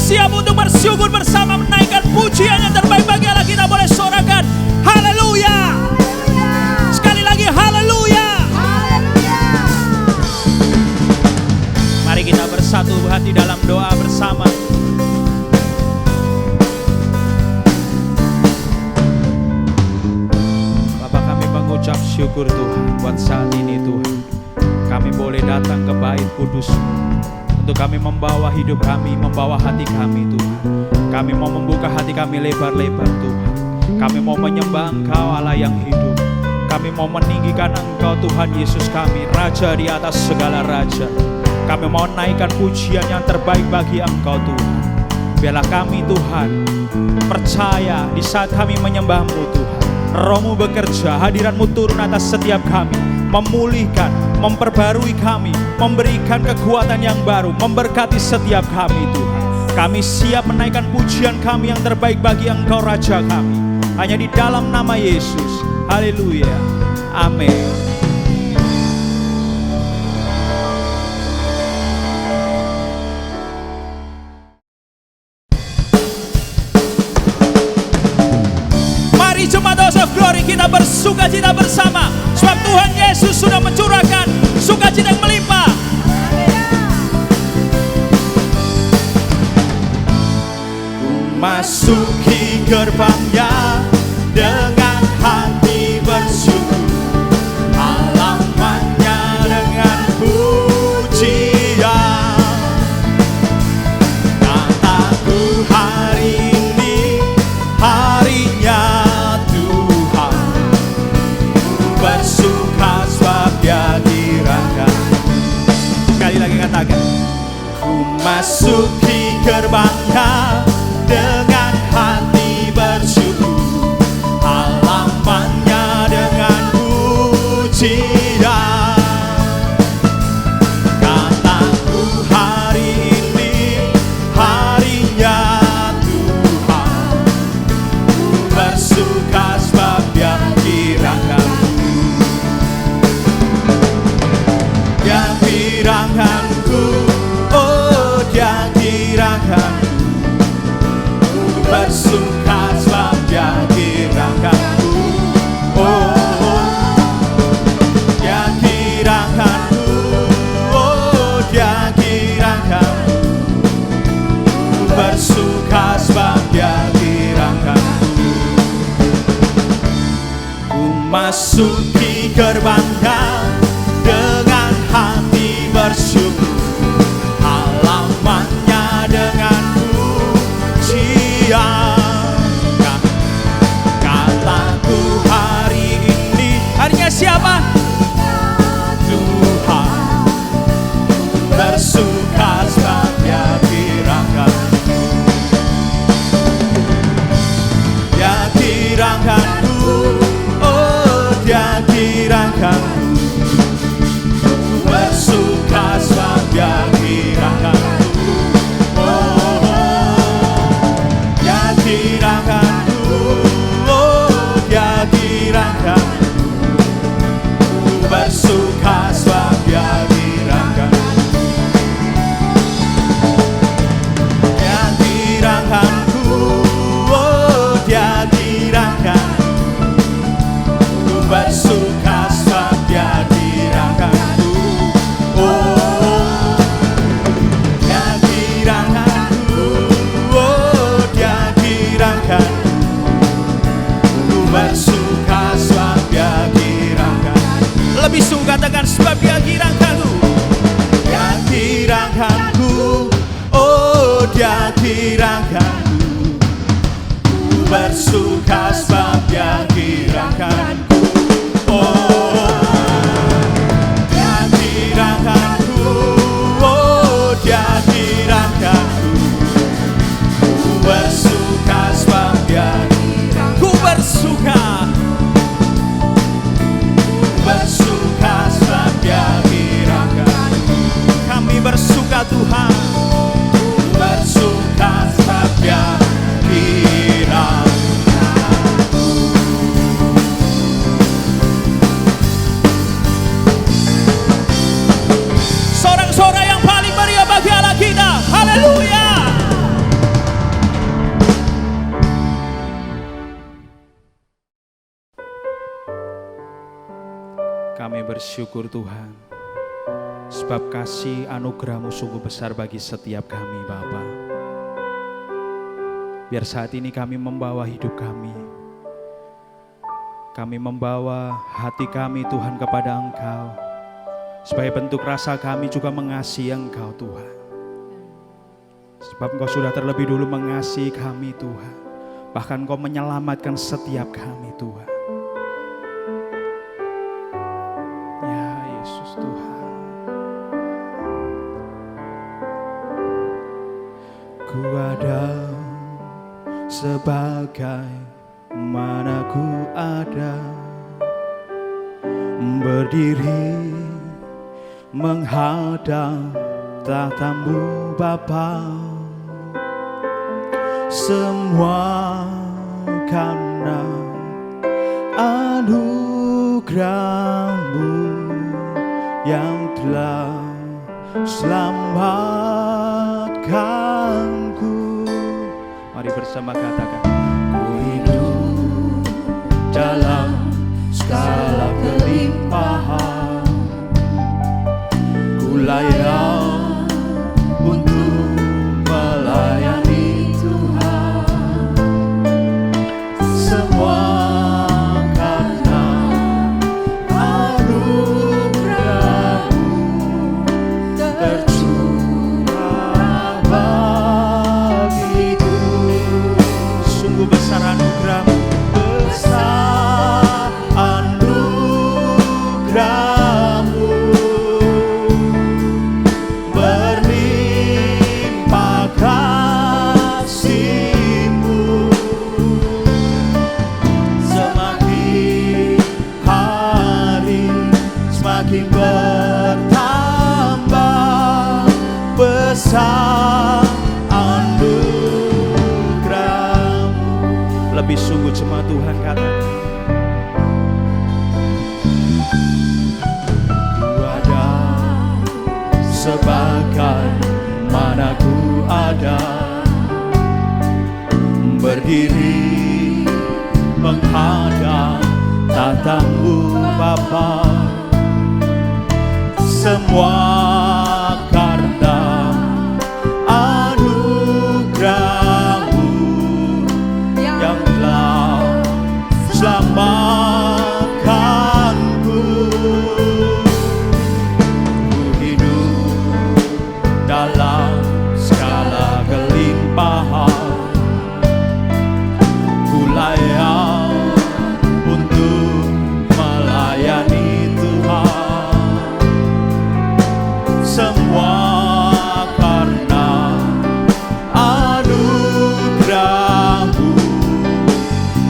Siap untuk bersyukur bersama, menaikkan pujian yang terbaik bagi Allah. Kita boleh sorakan haleluya. Sekali lagi haleluya. Mari kita bersatu hati dalam doa bersama. Bapa, kami mengucap syukur Tuhan buat saat ini Tuhan. Kami boleh datang ke bait kudus untuk kami membawa hidup kami, membawa hati kami Tuhan. Kami mau membuka hati kami lebar-lebar Tuhan. Kami mau menyembah Engkau Allah yang hidup. Kami mau meninggikan Engkau Tuhan Yesus kami, Raja di atas segala raja. Kami mau naikkan pujian yang terbaik bagi Engkau Tuhan. Biarlah kami Tuhan percaya di saat kami menyembah-Mu Tuhan, Roh-Mu bekerja, hadirat-Mu turun atas setiap kami, memulihkan, memperbarui kami, memberikan kekuatan yang baru, memberkati setiap kami Tuhan. Kami siap menaikkan pujian kami yang terbaik bagi Engkau Raja kami. Hanya di dalam nama Yesus. Haleluya. Amin. Mari jemaat House of Glory, kita bersukacita bersama, sebab Tuhan Yesus sudah mencurahkan sukacita yang melimpah. Masuki gerbangnya dengan hati bersyukur, halamannya dengan pujian. Kataku hari ini harinya Tuhan, bersuka sebab Dia dirahkan. Sekali lagi katakan, ku masuki gerbangnya dengan hati bersyukur, halamannya dengan pujian. Kataku hari ini harinya Tuhan, bersuka sebab Dia kirahkanku. Dia kirahkanku, oh Dia kirahkanku, bersuka sebab Dia kirahkanku. Oh, Dia kirahkanku, oh Dia kirahkanku, bersuka sebab Dia kirahkanku. Ku masuki gerbangnya dengan hati bersyukur, halamannya dengan kataku hari ini harinya siapa? Tuhan, bersuka sebab Dia kirahkanku. Dia kirahkanku, oh Dia kirahkanku, bersuka sebab Dia kirahkanku. Kirahkanku, oh Dia kirahkanku, bersuka sebab Dia kirahkanku. bersuka Tuhan, bersuka setiap kiranya. Sorak-sorai yang paling meriah bagi Allah kita. Haleluya. Kami bersyukur Tuhan, sebab kasih anugerah-Mu sungguh besar bagi setiap kami Bapa. Biar saat ini kami membawa hidup kami membawa hati kami Tuhan kepada Engkau, supaya bentuk rasa kami juga mengasihi Engkau Tuhan. Sebab Engkau sudah terlebih dulu mengasihi kami Tuhan, bahkan Engkau menyelamatkan setiap kami Tuhan. Ya Yesus Tuhan, ku ada sebagai mana ku ada, berdiri menghadap tatamu Bapa, semua karena anugerah-Mu yang telah selamatkanku. Mari bersama katakan, ku hidup dalam segala kelimpahan, ku layak untuk melayani Tuhan, semua karena anugerah-Mu tercurah bagiku. Sungguh besar anugerah-Mu, besar anugerah-Mu, berlimpah kasih-Mu, semakin hari semakin bertambah besar anugerah-Mu. Lebih sungguh cuma Tuhan katakan, ku ada sebagai mana ku ada, berdiri menghadap tatamu Bapa, semua karena anugerah-Mu yang telah selamatkanku. Ku hidup dalam segala kelimpahan, ku layak untuk melayani Tuhan, semua karena anugerah-Mu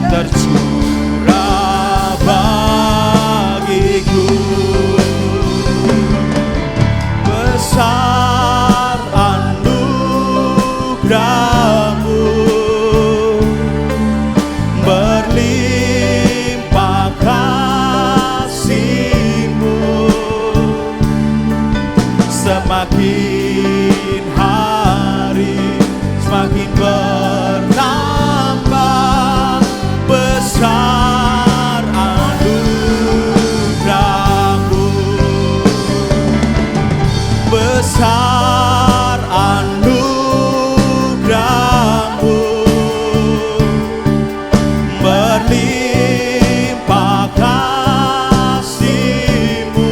tercurah bagiku. Besar anugerah-Mu, berlimpah kasih-Mu, semakin hari semakin bertambah besar anugerah-Mu, besar anugerah-Mu, berlimpah kasih-Mu,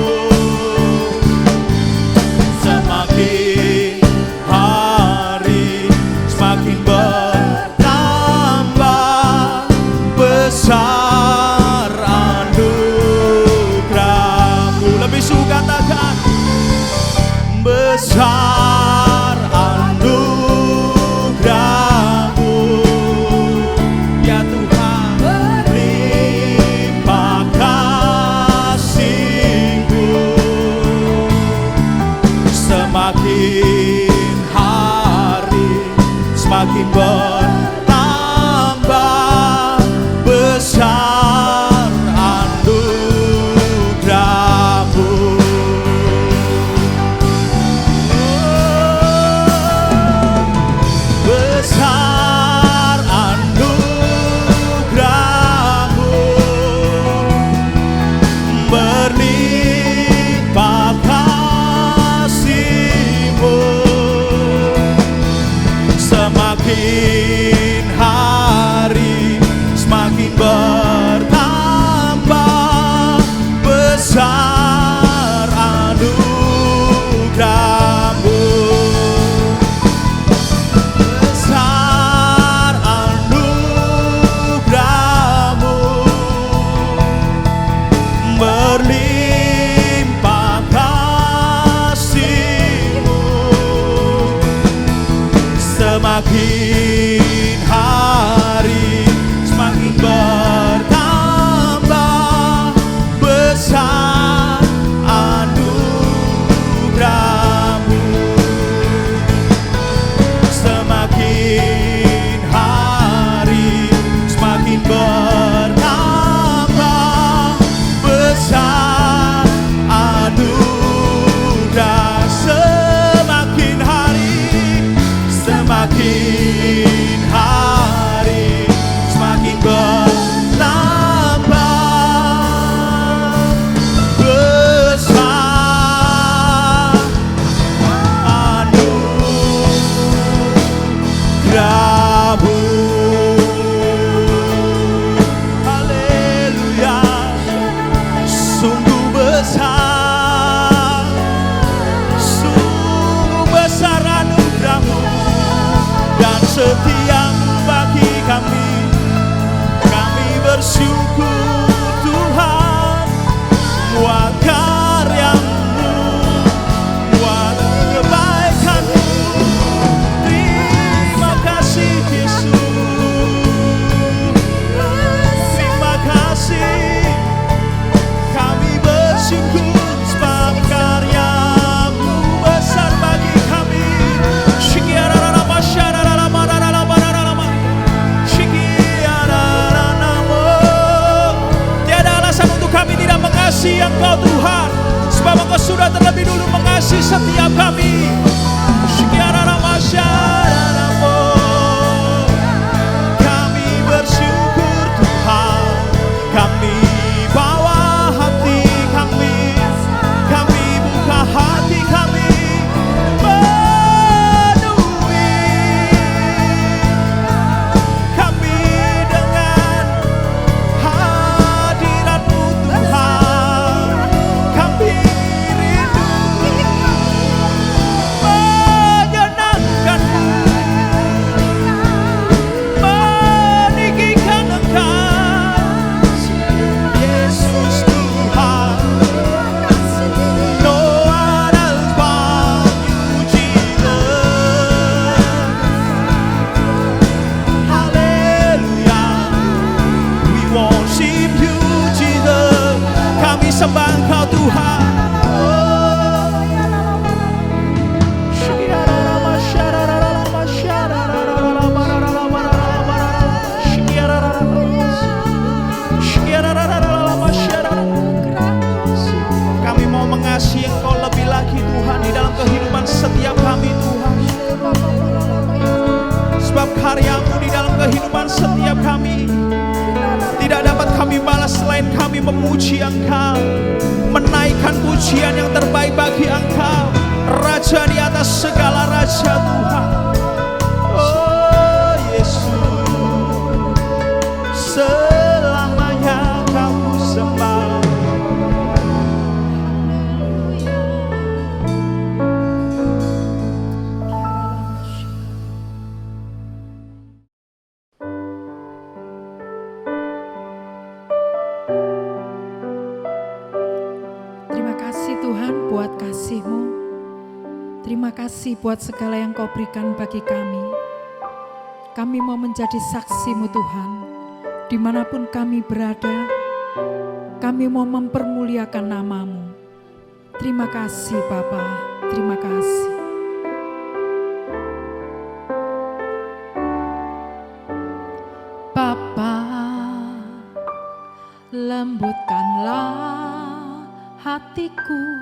semakin hari semakin bertambah besar anugerah-Mu. Lebih suka katakan, besar anugerah-Mu, ya Tuhan, berlimpah kasih-Mu, semakin Semakin hari semakin bertambah besar anugerah-Mu. Besar anugerah-Mu, berlimpah kasih-Mu. Semakin hari semakin bertambah besar anugerah-Mu. Besar anugerah-Mu, berlimpah kasih-Mu. Semakin hari semakin bertambah besar anugerah-Mu. Semakin hari semakin bertambah besar anugerah. Semakin hari semakin bertambah besar anugerah-Mu. Haleluya, sungguh besar anugerah-Mu dan setia bagi kami. Kami bersyukur Tuhan, buat karya-Mu, buat kebaikan-Mu. Terima kasih Yesus, terima kasih. Kami bersyukur sebab karya-Mu besar bagi kami. Tiada alasan untuk kami tidak mengasihi Engkau Tuhan, sebab Engkau sudah terlebih dulu mengasihi setiap kami. Kami bersyukur Tuhan, kami bawa hati kami buka hati kami, penuhi kami dengan hadirat-Mu Tuhan. Kami rindu menyenangkan-Mu, meninggikan Engkau Yesus Tuhan. No one else but You Jesus. Hallelujah, we worship You Jesus. Kami sembah Engkau Tuhan. Kami mau mengasihi Engkau lebih lagi Tuhan di dalam kehidupan setiap kami Tuhan. Sebab karya-Mu di dalam kehidupan setiap kami tidak dapat kami balas selain kami memuji Engkau, menaikkan pujian yang terbaik bagi Engkau, Raja di atas segala raja Tuhan. Oh Yesus, selamanya Kau sembah. Terima kasih Tuhan buat kasih-Mu. Terima kasih buat segala yang Kau berikan bagi kami. Kami mau menjadi saksi-Mu Tuhan. Dimanapun kami berada, kami mau mempermuliakan nama-Mu. Terima kasih Bapa, terima kasih. hatiku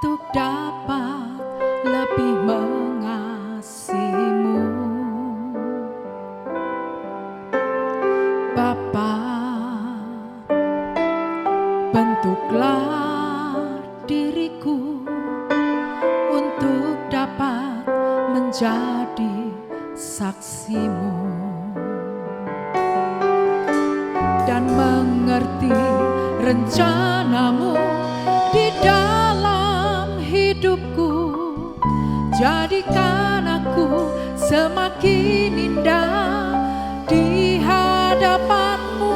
untuk dapat lebih mengasihimu. Bapa, bentuklah diriku untuk dapat menjadi saksimu dan mengerti rencanamu di dalam hidupku. Jadikan aku semakin indah di hadapanmu.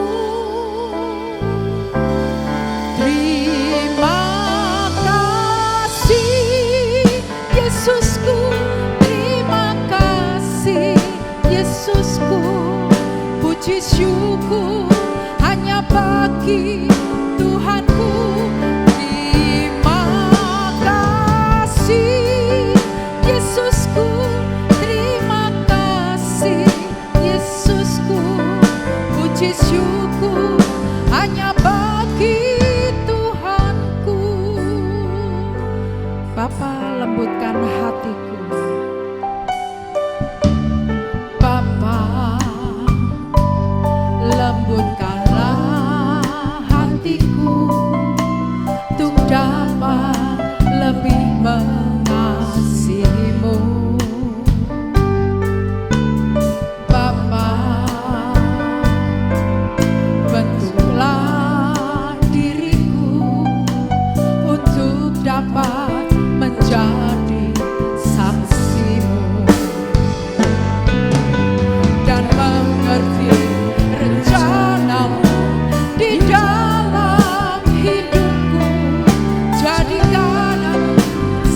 Terima kasih Yesusku, terima kasih Yesusku. Puji syukur hanya bagi Tuhanku. Terima kasih Yesusku, terima kasih Yesusku. Puji syukur hanya bagi Tuhanku. Bapa, lembutkan hatiku. Bapa, lembutkanlah hatiku untuk dapat lebih mengasihimu. Bapa, bentuklah diriku untuk dapat menjadi saksimu dan mengerti rencanamu di dalam hidupku. Jadikan aku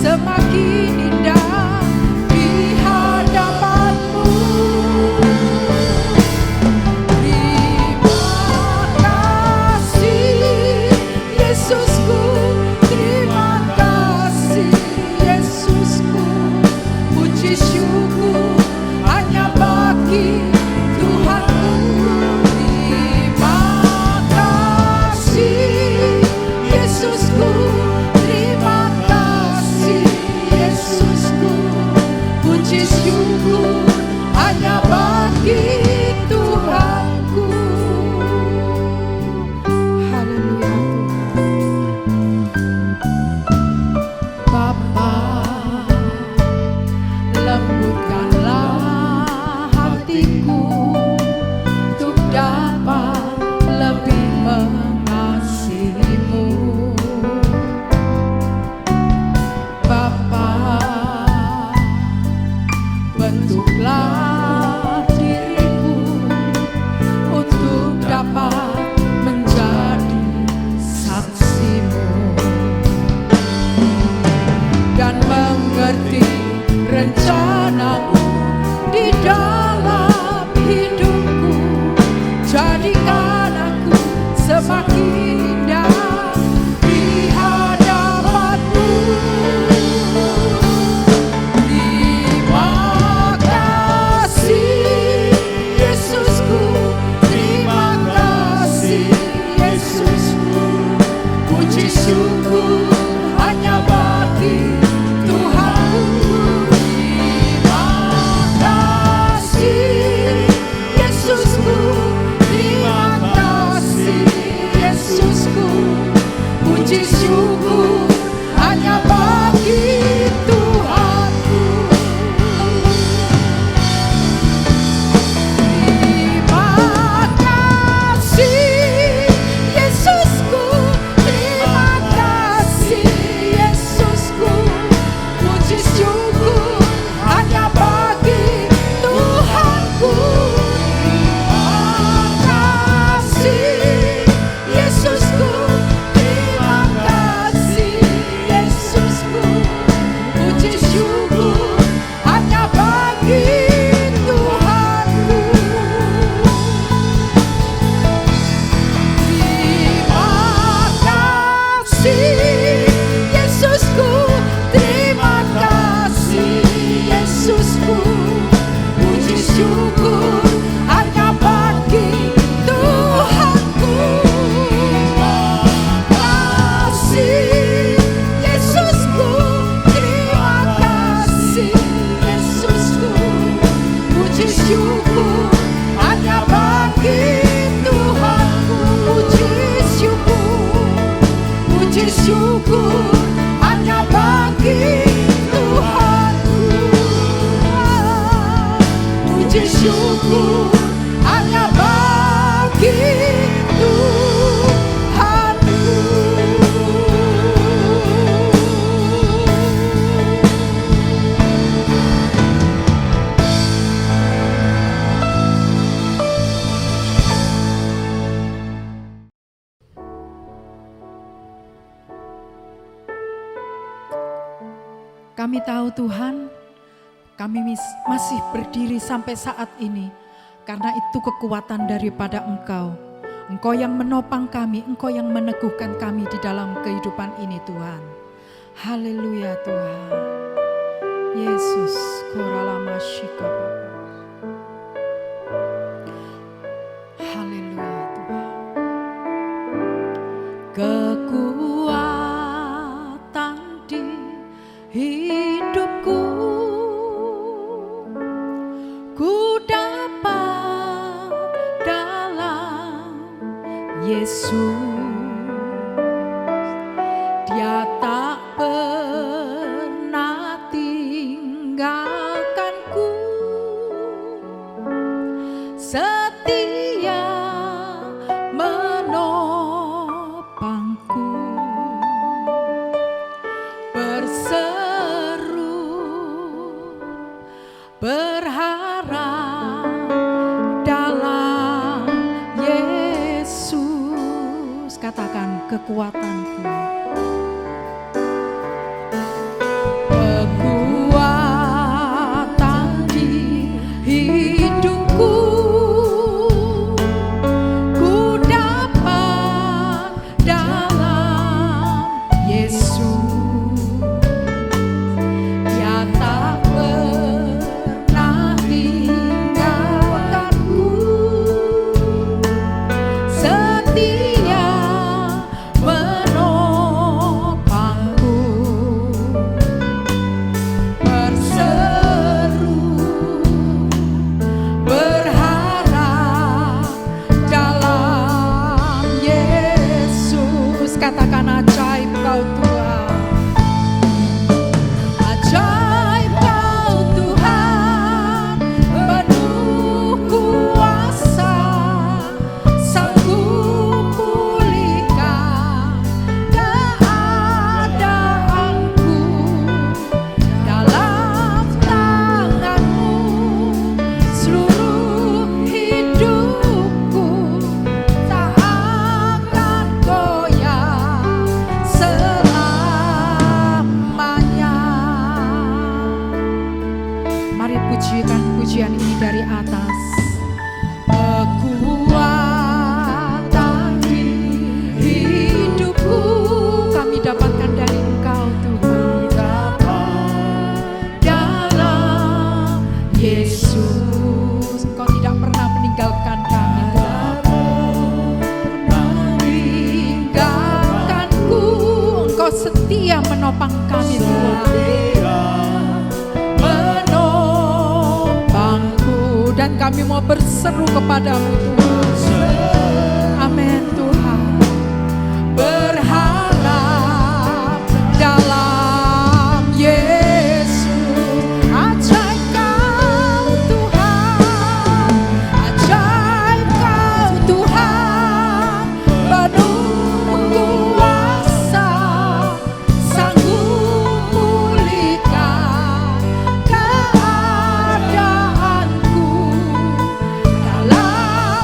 semakin indah di hadapanmu. Terima kasih Yesusku, terima kasih Yesusku. Puji syukur hanya bagi Tuhanku. Terima kasih Yesusku, terima kasih Yesusku. Puji syukur hanya bagi Tuhanku. Haleluya Tuhan. Bapa, lembutkanlah hatiku untuk dapat lebih mengasihimu. Bapa, bentuklah diriku untuk dapat menjadi saksimu dan mengerti rencanamu di dalam hidupku. Jadikan aku semakin indah di hadapanmu. Terima kasih Yesusku, terima kasih Yesusku. Puji syukur hanya bagi Tuhanku. Terima kasih syukur hanya bagi Kami tahu Tuhan, kami masih berdiri sampai saat ini karena itu kekuatan daripada Engkau. Engkau yang menopang kami, Engkau yang meneguhkan kami di dalam kehidupan ini Tuhan. Haleluya Tuhan. Yesus, koralama shikapa. Haleluya Tuhan. Kekuatan di hidupku, ku dapat dalam Yesus. Dia tak pernah tinggalkanku, setia menopangku, berseru berharap dalam Yesus. Katakan kekuatanku. Kekuatan di hidupku, ku dapat dalam Yesus. Dia tak pernah tinggalkanku, setia menopangku, berseru berharap dalam Yesus. Katakan ajaib Kau Tuhan. Ajaib Kau Tuhan, penuh kuasa, sanggup pulihkan keadaanku. Dalam tangan-Mu seluruh hidupku tak akan goyah selamanya. Mari pujikan pujian ini dari atas. Kekuatan di hidupku kami dapatkan dari Engkau Tuhan. Dalam Yesus, Engkau tidak pernah meninggalkan kami Tuhan. Meninggalkanku, Engkau setia menopang kami Tuhan. Menopangku, dan kami mau berseru kepadamu Tuhan. Amin Tuhan. Berharap dalam Yesus. Ajaib Kau Tuhan, ajaib Kau Tuhan, penuh kuasa, sanggup pulihkan keadaanku. Dalam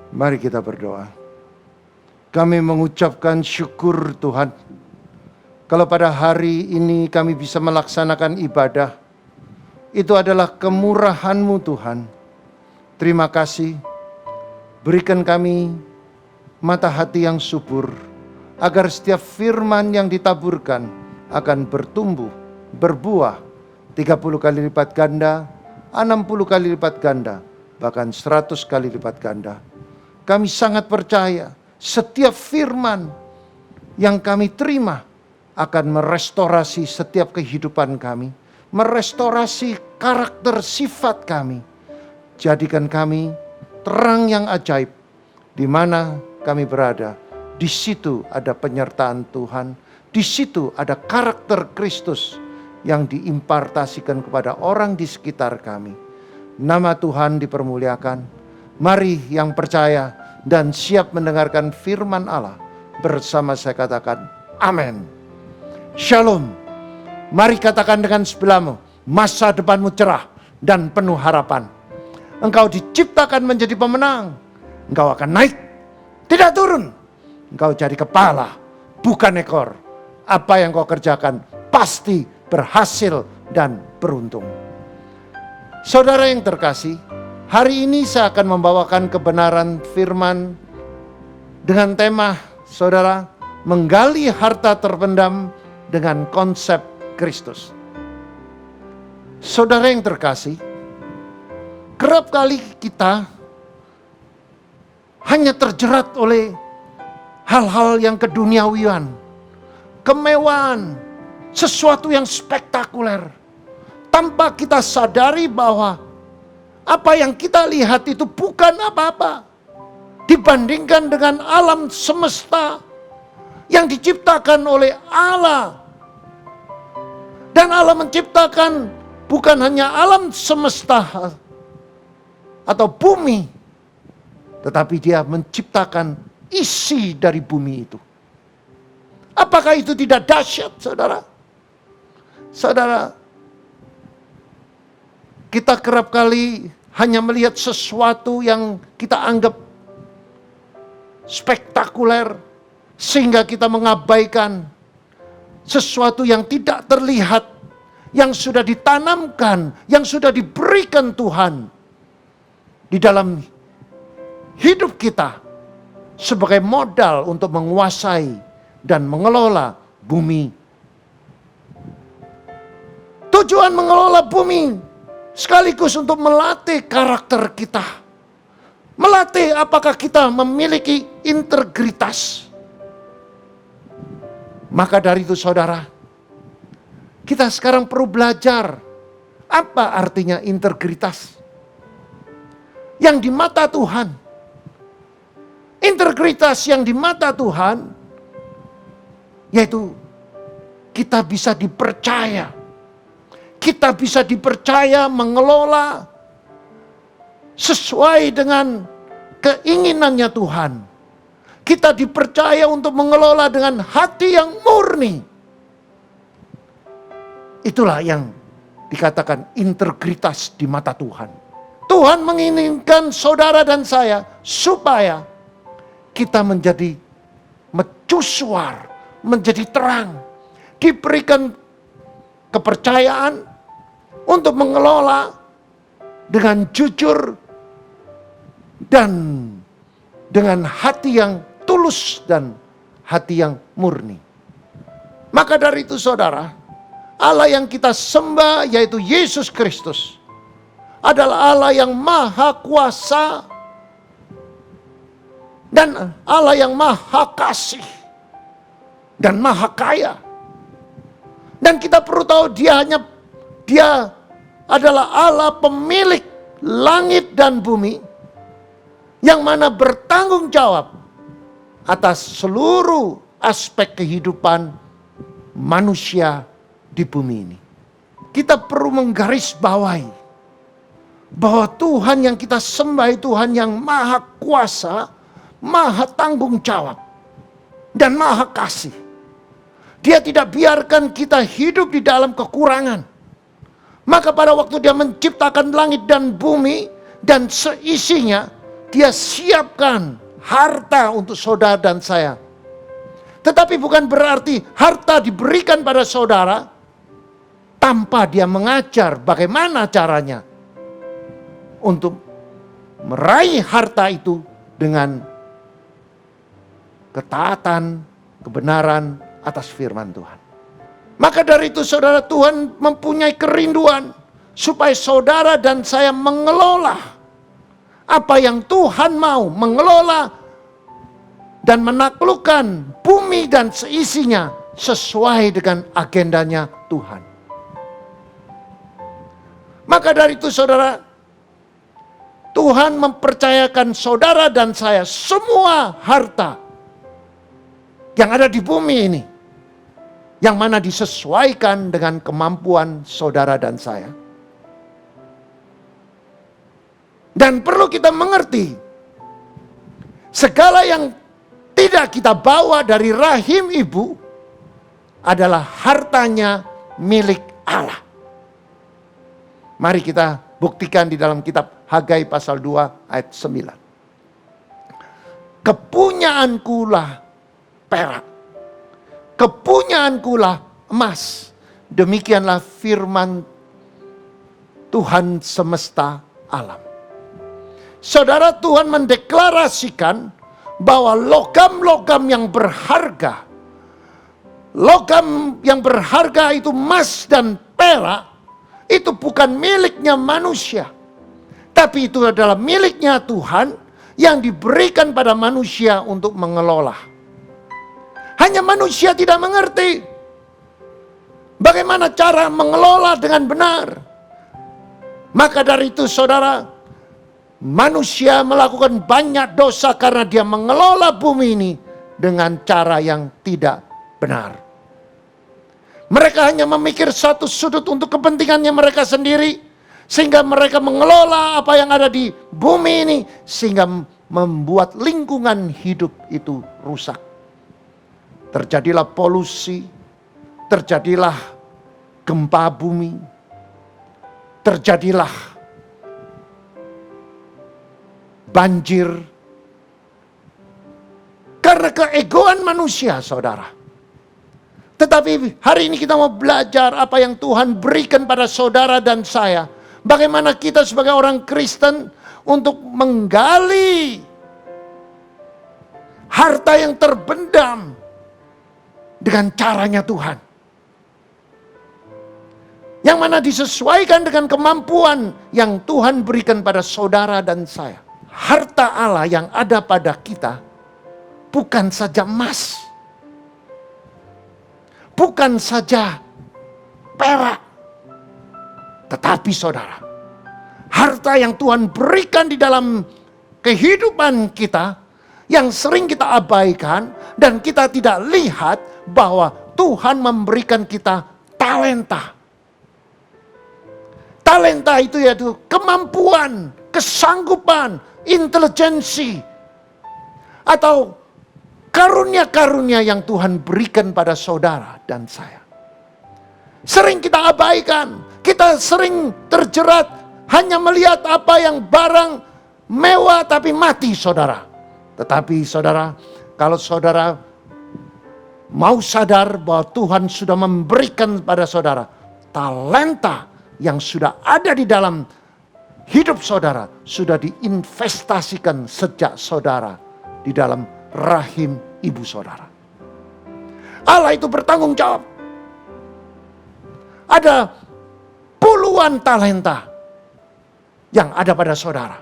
Mari kita berdoa. Kami mengucapkan syukur Tuhan, kalau pada hari ini kami bisa melaksanakan ibadah, itu adalah kemurahan-Mu Tuhan. Terima kasih, berikan kami mata hati yang subur, agar setiap firman yang ditaburkan akan bertumbuh, berbuah 30 kali lipat ganda, 60 kali lipat ganda, bahkan 100 kali lipat ganda. Kami sangat percaya setiap firman yang kami terima akan merestorasi setiap kehidupan kami, merestorasi karakter sifat kami. Jadikan kami terang yang ajaib di mana kami berada. Di situ ada penyertaan Tuhan, di situ ada karakter Kristus yang diimpartasikan kepada orang di sekitar kami. Nama Tuhan dipermuliakan. Mari yang percaya dan siap mendengarkan firman Allah bersama saya katakan amin. Shalom. Mari katakan dengan sebelahmu, masa depanmu cerah dan penuh harapan. Engkau diciptakan menjadi pemenang. Engkau akan naik, tidak turun. Engkau jadi kepala, bukan ekor. Apa yang kau kerjakan pasti berhasil dan beruntung. Saudara yang terkasih, hari ini saya akan membawakan kebenaran firman dengan tema, saudara, menggali harta terpendam dengan konsep Kristus. Saudara yang terkasih, kerap kali kita hanya terjerat oleh hal-hal yang keduniawian, kemewahan, sesuatu yang spektakuler, tanpa kita sadari bahwa apa yang kita lihat itu bukan apa-apa dibandingkan dengan alam semesta yang diciptakan oleh Allah. Dan Allah menciptakan bukan hanya alam semesta atau bumi, tetapi Dia menciptakan isi dari bumi itu. Apakah itu tidak dahsyat, saudara? Saudara, kita kerap kali hanya melihat sesuatu yang kita anggap spektakuler, sehingga kita mengabaikan sesuatu yang tidak terlihat, yang sudah ditanamkan, yang sudah diberikan Tuhan di dalam hidup kita sebagai modal untuk menguasai dan mengelola bumi. Tujuan mengelola bumi sekaligus untuk melatih karakter kita. Melatih apakah kita memiliki integritas. Maka dari itu saudara, kita sekarang perlu belajar apa artinya integritas. Yang di mata Tuhan, integritas yang di mata Tuhan, yaitu kita bisa dipercaya. Kita bisa dipercaya mengelola sesuai dengan keinginannya Tuhan. Kita dipercaya untuk mengelola dengan hati yang murni. Itulah yang dikatakan integritas di mata Tuhan. Tuhan menginginkan saudara dan saya supaya kita menjadi mercusuar, menjadi terang, diberikan kepercayaan untuk mengelola dengan jujur dan dengan hati yang tulus dan hati yang murni. Maka dari itu saudara, Allah yang kita sembah yaitu Yesus Kristus adalah Allah yang maha kuasa dan Allah yang maha kasih dan maha kaya. Dan kita perlu tahu Dia adalah Allah pemilik langit dan bumi yang mana bertanggung jawab atas seluruh aspek kehidupan manusia di bumi ini. Kita perlu menggarisbawahi bahwa Tuhan yang kita sembah itu Tuhan yang maha kuasa, maha tanggung jawab, dan maha kasih. Dia tidak biarkan kita hidup di dalam kekurangan. Maka pada waktu Dia menciptakan langit dan bumi dan seisinya, Dia siapkan harta untuk saudara dan saya. Tetapi bukan berarti harta diberikan pada saudara tanpa dia mengajar bagaimana caranya untuk meraih harta itu dengan ketaatan, kebenaran atas firman Tuhan. Maka dari itu saudara, Tuhan mempunyai kerinduan supaya saudara dan saya mengelola apa yang Tuhan mau, mengelola dan menaklukkan bumi dan seisinya sesuai dengan agendanya Tuhan. Maka dari itu saudara, Tuhan mempercayakan saudara dan saya semua harta yang ada di bumi ini, yang mana disesuaikan dengan kemampuan saudara dan saya. Dan perlu kita mengerti, segala yang tidak kita bawa dari rahim ibu adalah hartanya milik Allah. Mari kita buktikan di dalam kitab Hagai pasal 2 ayat 9. Kepunyaankulah perak, kepunyaankulah emas. Demikianlah firman Tuhan semesta alam. Saudara, Tuhan mendeklarasikan bahwa logam-logam yang berharga, logam yang berharga itu emas dan perak, itu bukan miliknya manusia. Tapi itu adalah miliknya Tuhan yang diberikan pada manusia untuk mengelola. Hanya manusia tidak mengerti bagaimana cara mengelola dengan benar. Maka dari itu saudara, manusia melakukan banyak dosa karena dia mengelola bumi ini dengan cara yang tidak benar. Mereka hanya memikir satu sudut untuk kepentingannya mereka sendiri, sehingga mereka mengelola apa yang ada di bumi ini, sehingga membuat lingkungan hidup itu rusak. Terjadilah polusi, terjadilah gempa bumi, terjadilah banjir, karena keegoan manusia saudara. Tetapi hari ini kita mau belajar apa yang Tuhan berikan pada saudara dan saya. Bagaimana kita sebagai orang Kristen untuk menggali harta yang terbendam dengan caranya Tuhan. Yang mana disesuaikan dengan kemampuan yang Tuhan berikan pada saudara dan saya. Harta Allah yang ada pada kita bukan saja emas, bukan saja perak, tetapi saudara, harta yang Tuhan berikan di dalam kehidupan kita yang sering kita abaikan dan kita tidak lihat bahwa Tuhan memberikan kita talenta. Talenta itu yaitu kemampuan, kesanggupan, intelijensi, atau karunia-karunia yang Tuhan berikan pada saudara dan saya. Sering kita abaikan, kita sering terjerat hanya melihat apa yang barang mewah tapi mati saudara. Tetapi saudara, kalau saudara mau sadar bahwa Tuhan sudah memberikan pada saudara talenta yang sudah ada di dalam hidup saudara, sudah diinvestasikan sejak saudara di dalam rahim ibu saudara. Allah itu bertanggung jawab. Ada puluhan talenta yang ada pada saudara.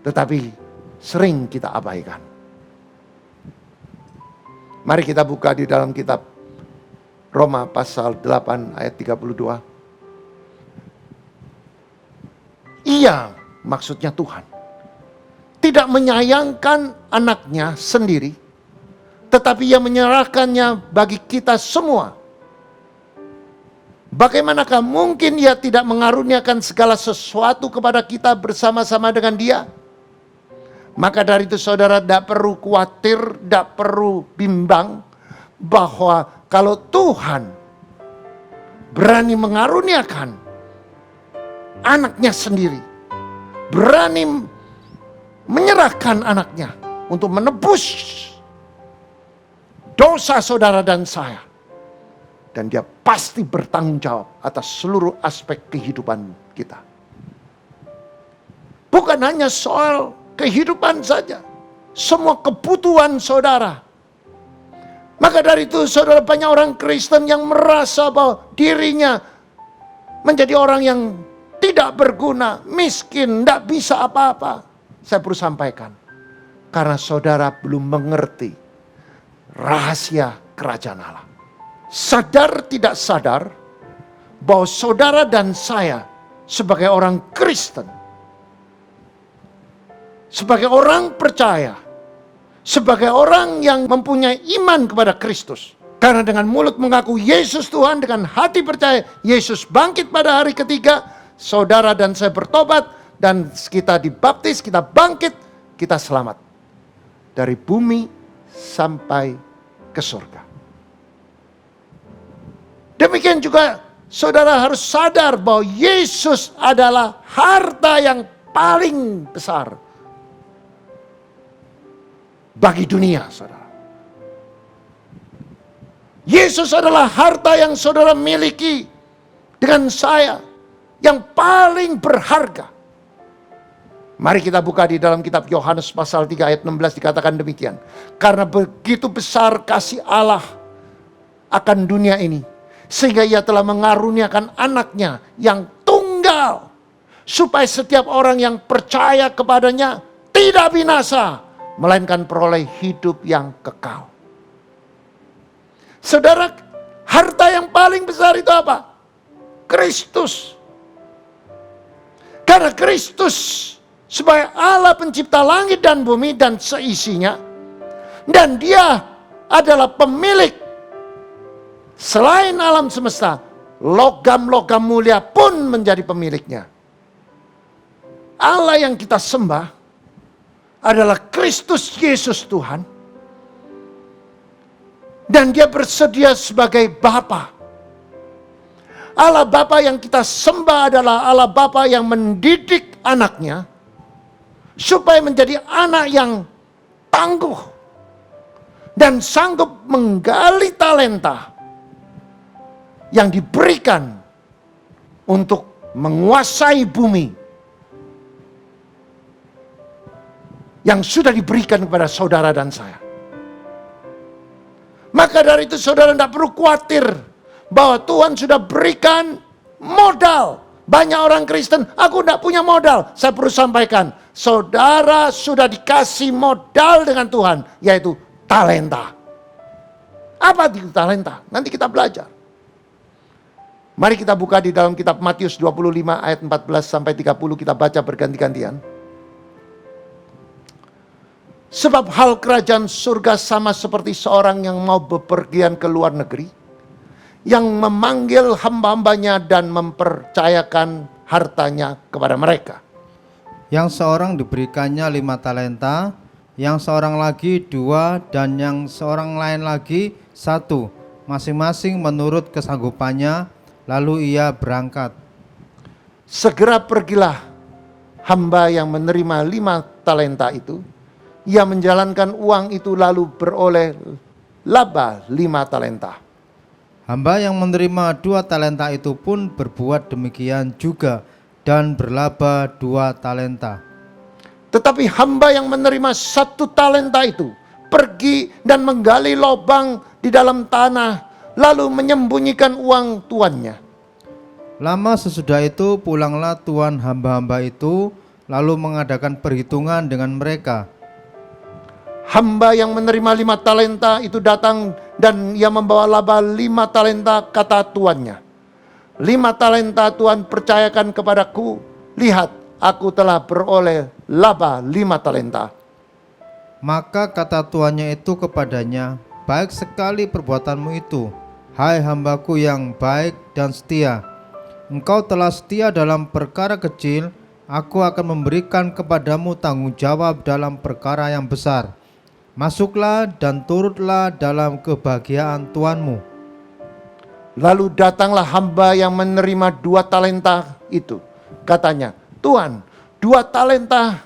Tetapi sering kita abaikan. Mari kita buka di dalam kitab Roma pasal 8 ayat 32. Ia, maksudnya Tuhan, tidak menyayangkan anaknya sendiri, tetapi ia menyerahkannya bagi kita semua. Bagaimanakah mungkin ia tidak mengaruniakan segala sesuatu kepada kita bersama-sama dengan dia? Maka dari itu saudara tidak perlu khawatir, tidak perlu bimbang, bahwa kalau Tuhan berani mengaruniakan anaknya sendiri, berani menyerahkan anaknya untuk menebus dosa saudara dan saya. Dan dia pasti bertanggung jawab atas seluruh aspek kehidupan kita. Bukan hanya soal kehidupan saja, semua kebutuhan saudara. Maka dari itu saudara, banyak orang Kristen yang merasa bahwa dirinya menjadi orang yang tidak berguna, miskin, tidak bisa apa-apa. Saya perlu sampaikan, karena saudara belum mengerti rahasia kerajaan Allah. Sadar tidak sadar bahwa saudara dan saya sebagai orang Kristen, sebagai orang percaya, sebagai orang yang mempunyai iman kepada Kristus. Karena dengan mulut mengaku Yesus Tuhan, dengan hati percaya Yesus bangkit pada hari ketiga, saudara dan saya bertobat, dan kita dibaptis, kita bangkit, kita selamat. Dari bumi sampai ke surga. Demikian juga saudara harus sadar bahwa Yesus adalah harta yang paling besar bagi dunia, saudara. Yesus adalah harta yang saudara miliki dengan saya, yang paling berharga. Mari kita buka di dalam kitab Yohanes pasal 3 ayat 16, dikatakan demikian. Karena begitu besar kasih Allah akan dunia ini, sehingga ia telah mengaruniakan anaknya yang tunggal, supaya setiap orang yang percaya kepadanya tidak binasa, melainkan peroleh hidup yang kekal. Saudara, harta yang paling besar itu apa? Kristus. Karena Kristus sebagai Allah pencipta langit dan bumi dan seisinya, dan dia adalah pemilik selain alam semesta, logam-logam mulia pun menjadi pemiliknya. Allah yang kita sembah adalah Kristus Yesus Tuhan. Dan dia bersedia sebagai Bapa. Allah Bapa yang kita sembah adalah Allah Bapa yang mendidik anaknya supaya menjadi anak yang tangguh dan sanggup menggali talenta yang diberikan untuk menguasai bumi yang sudah diberikan kepada saudara dan saya. Maka dari itu saudara tidak perlu khawatir bahwa Tuhan sudah berikan modal. Banyak orang Kristen, aku tidak punya modal. Saya perlu sampaikan, saudara sudah dikasih modal dengan Tuhan, yaitu talenta. Apa itu talenta? Nanti kita belajar. Mari kita buka di dalam kitab Matius 25 ayat 14 sampai 30, kita baca berganti-gantian. Sebab hal kerajaan surga sama seperti seorang yang mau bepergian ke luar negeri, yang memanggil hamba-hambanya dan mempercayakan hartanya kepada mereka. Yang seorang diberikannya 5 talenta, yang seorang lagi 2, dan yang seorang lain lagi 1, masing-masing menurut kesanggupannya, lalu ia berangkat. Segera pergilah hamba yang menerima 5 talenta itu. Ia menjalankan uang itu lalu beroleh laba 5 talenta. Hamba yang menerima 2 talenta itu pun berbuat demikian juga dan berlaba 2 talenta. Tetapi hamba yang menerima 1 talenta itu pergi dan menggali lubang di dalam tanah, lalu menyembunyikan uang tuannya. Lama sesudah itu pulanglah tuan hamba-hamba itu, lalu mengadakan perhitungan dengan mereka. Hamba yang menerima 5 talenta itu datang dan ia membawa laba 5 talenta, kata tuannya. 5 talenta Tuhan percayakan kepadaku, lihat aku telah beroleh laba 5 talenta. Maka kata tuannya itu kepadanya, baik sekali perbuatanmu itu, hai hambaku yang baik dan setia. Engkau telah setia dalam perkara kecil, aku akan memberikan kepadamu tanggung jawab dalam perkara yang besar. Masuklah dan turutlah dalam kebahagiaan tuanmu. Lalu datanglah hamba yang menerima 2 talenta itu. Katanya, Tuhan, 2 talenta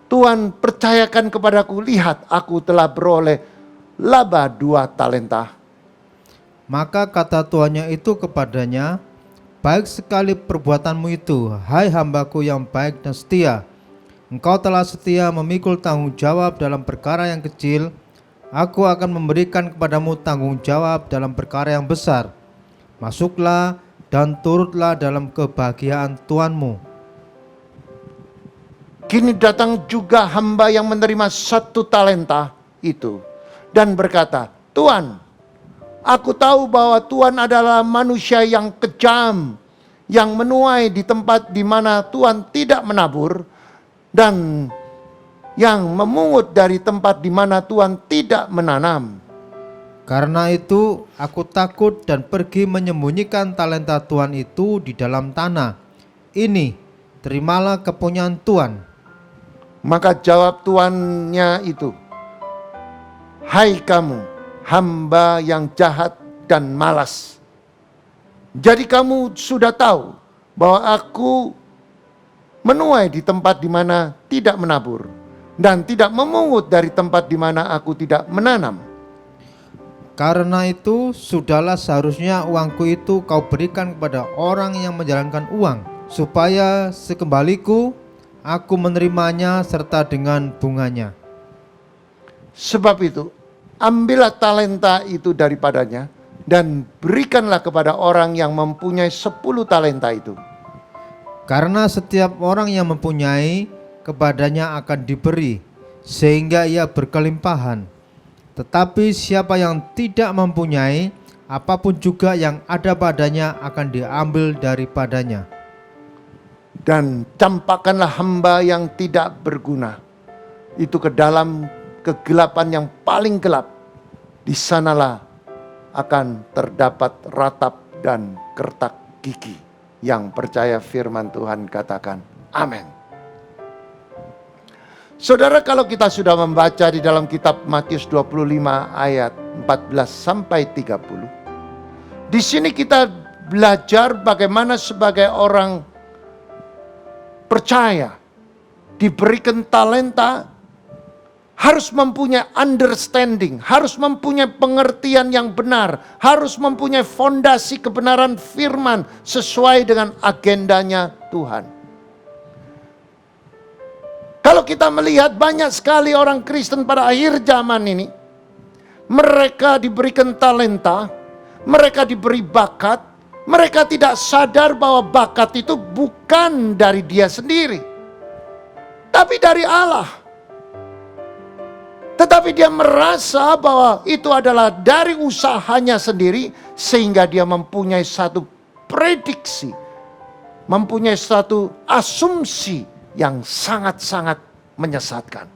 Tuhan percayakan kepadaku, lihat aku telah beroleh laba 2 talenta. Maka kata tuannya itu kepadanya, baik sekali perbuatanmu itu, hai hambaku yang baik dan setia. Engkau telah setia memikul tanggung jawab dalam perkara yang kecil, aku akan memberikan kepadamu tanggung jawab dalam perkara yang besar. Masuklah dan turutlah dalam kebahagiaan Tuanmu. Kini datang juga hamba yang menerima 1 talenta itu dan berkata, Tuan, aku tahu bahwa Tuhan adalah manusia yang kejam, yang menuai di tempat di mana Tuhan tidak menabur, dan yang memungut dari tempat di mana Tuhan tidak menanam. Karena itu aku takut dan pergi menyembunyikan talenta Tuhan itu di dalam tanah. Ini, terimalah kepunyaan Tuan. Maka jawab tuannya itu, hai kamu, hamba yang jahat dan malas. Jadi kamu sudah tahu bahwa aku menuai di tempat di mana tidak menabur, dan tidak memungut dari tempat di mana aku tidak menanam. Karena itu sudahlah seharusnya uangku itu kau berikan kepada orang yang menjalankan uang, supaya sekembaliku aku menerimanya serta dengan bunganya. Sebab itu, ambillah talenta itu daripadanya dan berikanlah kepada orang yang mempunyai 10 talenta itu. Karena setiap orang yang mempunyai, kepadanya akan diberi, sehingga ia berkelimpahan. Tetapi siapa yang tidak mempunyai, apapun juga yang ada padanya akan diambil daripadanya. Dan campakkanlah hamba yang tidak berguna itu ke dalam kegelapan yang paling gelap. Di sanalah akan terdapat ratap dan kertak gigi. Yang percaya firman Tuhan katakan amin. Saudara, kalau kita sudah membaca di dalam kitab Matius 25 ayat 14 sampai 30, di sini kita belajar bagaimana sebagai orang percaya diberikan talenta harus mempunyai understanding, harus mempunyai pengertian yang benar, harus mempunyai fondasi kebenaran firman sesuai dengan agendanya Tuhan. Kalau kita melihat banyak sekali orang Kristen pada akhir zaman ini, mereka diberikan talenta, mereka diberi bakat, mereka tidak sadar bahwa bakat itu bukan dari dia sendiri, tapi dari Allah. Tetapi dia merasa bahwa itu adalah dari usahanya sendiri, sehingga dia mempunyai satu prediksi, mempunyai satu asumsi yang sangat-sangat menyesatkan.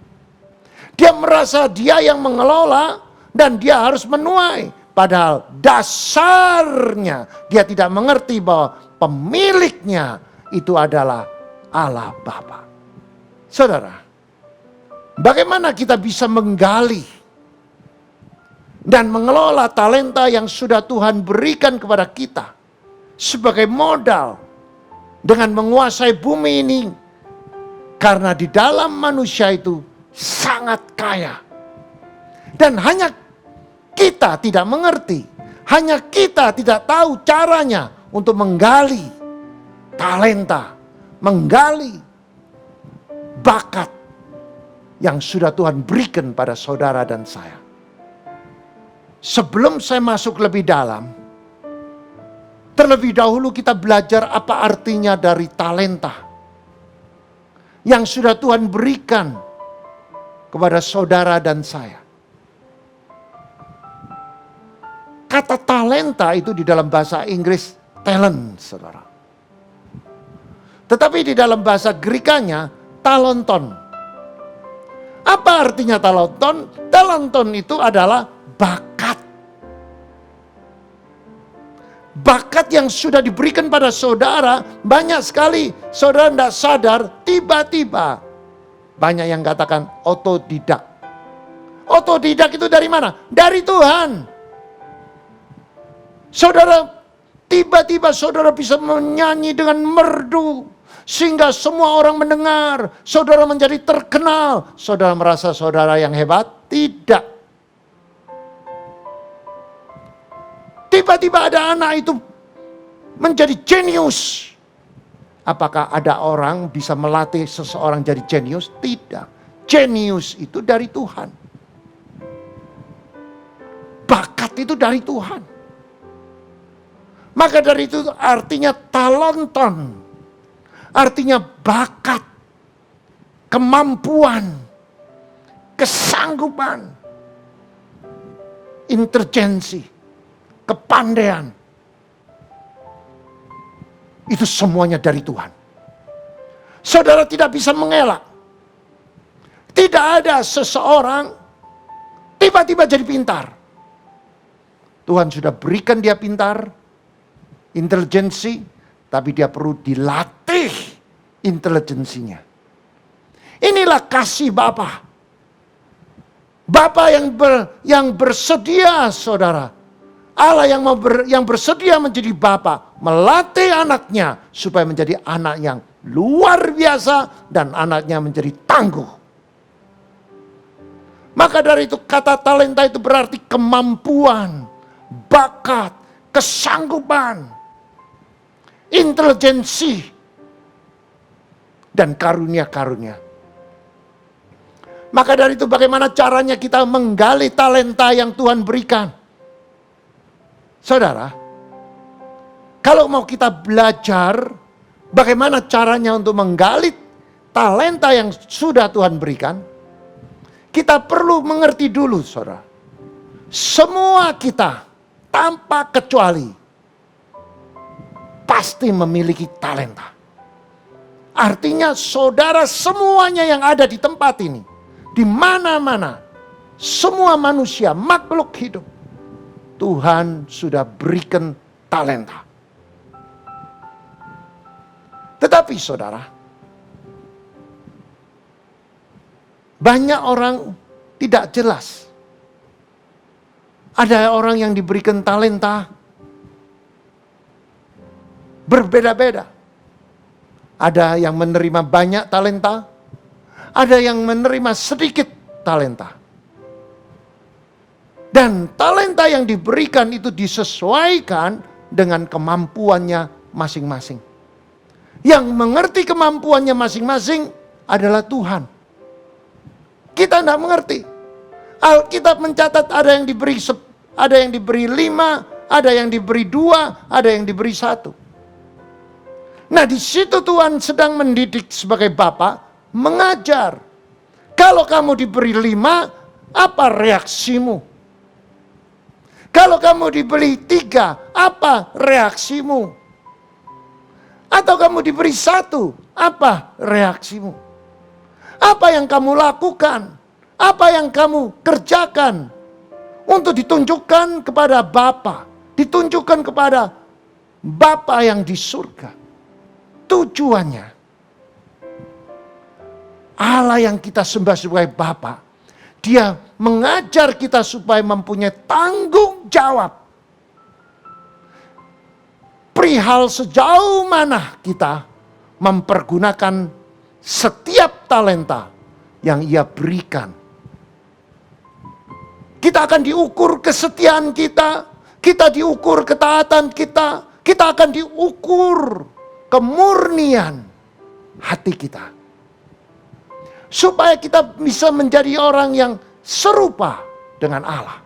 Dia merasa dia yang mengelola dan dia harus menuai. Padahal dasarnya dia tidak mengerti bahwa pemiliknya itu adalah Allah Bapa. Saudara, bagaimana kita bisa menggali dan mengelola talenta yang sudah Tuhan berikan kepada kita sebagai modal dengan menguasai bumi ini? Karena di dalam manusia itu sangat kaya. Dan hanya kita tidak mengerti, hanya kita tidak tahu caranya untuk menggali talenta, menggali bakat yang sudah Tuhan berikan pada saudara dan saya. Sebelum saya masuk lebih dalam, terlebih dahulu kita belajar apa artinya dari talenta yang sudah Tuhan berikan kepada saudara dan saya. Kata talenta itu di dalam bahasa Inggris talent, saudara. Tetapi di dalam bahasa Grekanya talenton. Apa artinya talenton? Talenton itu adalah bakat. Bakat yang sudah diberikan pada saudara, banyak sekali saudara tidak sadar, tiba-tiba banyak yang katakan otodidak. Otodidak itu dari mana? Dari Tuhan. Saudara, tiba-tiba saudara bisa menyanyi dengan merdu, Sehingga semua orang mendengar, saudara menjadi terkenal. Saudara merasa saudara yang hebat? Tidak. Tiba-tiba ada anak itu menjadi jenius. Apakah ada orang bisa melatih seseorang jadi jenius? Tidak. Jenius itu dari Tuhan. Bakat itu dari Tuhan. Maka dari itu artinya talenton. Artinya bakat, kemampuan, kesanggupan, intelijensi, kepandaian. Itu semuanya dari Tuhan. Saudara tidak bisa mengelak. Tidak ada seseorang tiba-tiba jadi pintar. Tuhan sudah berikan dia pintar, intelijensi, tapi dia perlu dilatih intelijensinya. Inilah kasih Bapa. Bapa yang bersedia, saudara. Allah yang bersedia menjadi Bapa, melatih anaknya supaya menjadi anak yang luar biasa dan anaknya menjadi tangguh. Maka dari itu kata talenta itu berarti kemampuan, bakat, kesanggupan, intelijensi, dan karunia-karunia. Maka dari itu bagaimana caranya kita menggali talenta yang Tuhan berikan? Saudara, kalau mau kita belajar bagaimana caranya untuk menggali talenta yang sudah Tuhan berikan, kita perlu mengerti dulu, saudara. Semua kita tanpa kecuali pasti memiliki talenta. Artinya saudara semuanya yang ada di tempat ini, di mana-mana, semua manusia, makhluk hidup, Tuhan sudah berikan talenta. Tetapi saudara, banyak orang tidak jelas. Ada orang yang diberikan talenta berbeda-beda. Ada yang menerima banyak talenta, ada yang menerima sedikit talenta. Dan talenta yang diberikan itu disesuaikan dengan kemampuannya masing-masing. Yang mengerti kemampuannya masing-masing adalah Tuhan. Kita tidak mengerti. Alkitab mencatat ada yang diberi 5, ada yang diberi 2, ada yang diberi 1. Nah, di situ Tuhan sedang mendidik sebagai Bapa, mengajar. Kalau kamu diberi 5, apa reaksimu? Kalau kamu diberi 3, apa reaksimu? Atau kamu diberi 1, apa reaksimu? Apa yang kamu lakukan? Apa yang kamu kerjakan untuk ditunjukkan kepada Bapa, ditunjukkan kepada Bapa yang di surga? Tujuannya, Allah yang kita sembah sebagai Bapa, Dia mengajar kita supaya mempunyai tanggung jawab perihal sejauh mana kita mempergunakan setiap talenta yang Ia berikan. Kita akan diukur kesetiaan kita diukur ketaatan kita akan diukur kemurnian hati kita. Supaya kita bisa menjadi orang yang serupa dengan Allah.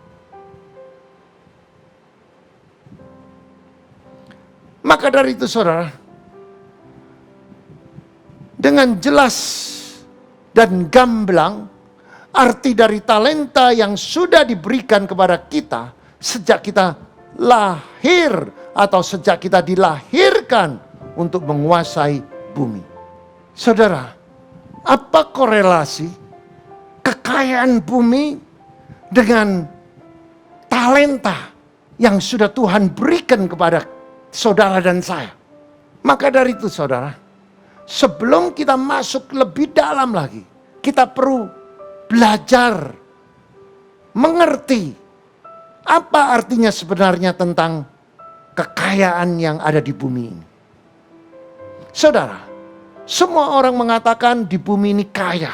Maka dari itu saudara, dengan jelas dan gamblang arti dari talenta yang sudah diberikan kepada kita sejak kita lahir atau sejak kita dilahirkan untuk menguasai bumi. Saudara, apa korelasi kekayaan bumi dengan talenta yang sudah Tuhan berikan kepada saudara dan saya? Maka dari itu saudara, sebelum kita masuk lebih dalam lagi, kita perlu belajar mengerti apa artinya sebenarnya tentang kekayaan yang ada di bumi ini. Saudara, Semua orang mengatakan di bumi ini kaya.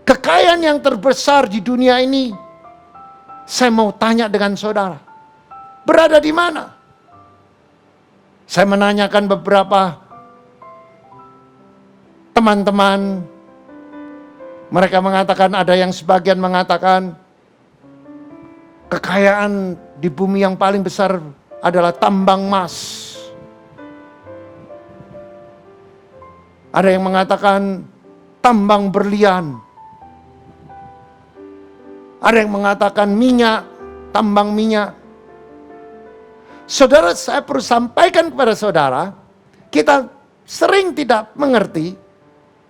Kekayaan yang terbesar di dunia ini, saya mau tanya dengan saudara, berada di mana? Saya menanyakan beberapa teman-teman, mereka mengatakan, ada yang sebagian mengatakan kekayaan di bumi yang paling besar adalah tambang emas. Ada yang mengatakan tambang berlian. Ada yang mengatakan minyak, tambang minyak. Saudara, saya perlu sampaikan kepada saudara, kita sering tidak mengerti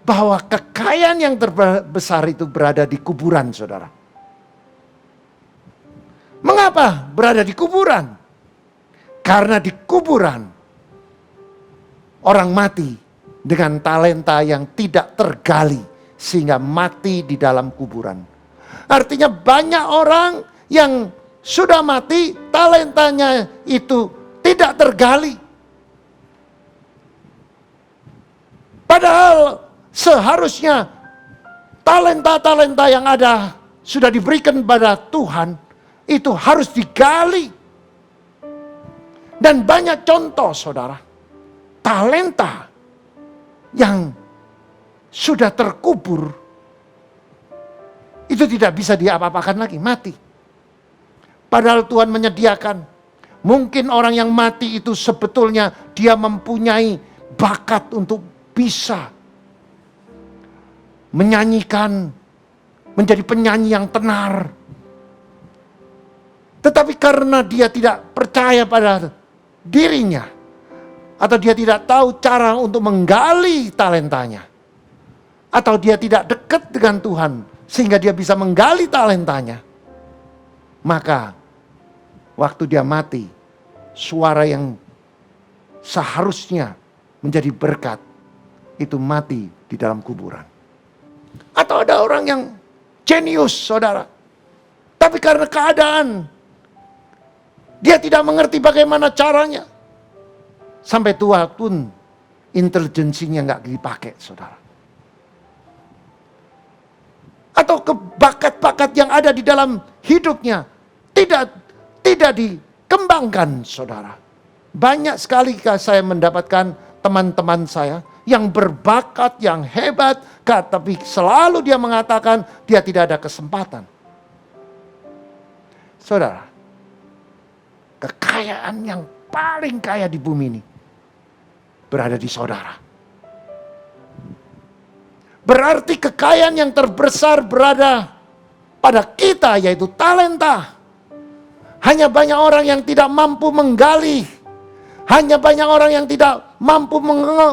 bahwa kekayaan yang terbesar itu berada di kuburan, saudara. Mengapa berada di kuburan? Karena di kuburan orang mati dengan talenta yang tidak tergali sehingga mati di dalam kuburan. Artinya banyak orang yang sudah mati, talentanya itu tidak tergali. Padahal seharusnya talenta-talenta yang ada sudah diberikan pada Tuhan, itu harus digali. Dan banyak contoh, saudara, talenta yang sudah terkubur, itu tidak bisa diapa-apakan lagi, mati. Padahal Tuhan menyediakan. Mungkin orang yang mati itu sebetulnya dia mempunyai bakat untuk bisa menyanyikan, menjadi penyanyi yang tenar. Tetapi karena dia tidak percaya pada dirinya, atau dia tidak tahu cara untuk menggali talentanya, atau dia tidak dekat dengan Tuhan sehingga dia bisa menggali talentanya, maka waktu dia mati, suara yang seharusnya menjadi berkat itu mati di dalam kuburan. Atau ada orang yang jenius, saudara, tapi karena keadaan dia tidak mengerti bagaimana caranya, sampai tua pun intelijensinya nggak dipakai, saudara. Atau bakat-bakat yang ada di dalam hidupnya tidak dikembangkan, saudara. Banyak sekali saya mendapatkan teman-teman saya yang berbakat, yang hebat, tapi selalu dia mengatakan dia tidak ada kesempatan. Saudara, kekayaan yang paling kaya di bumi ini berada di saudara. Berarti kekayaan yang terbesar berada pada kita, yaitu talenta. Hanya banyak orang yang tidak mampu menggali. Hanya banyak orang yang tidak mampu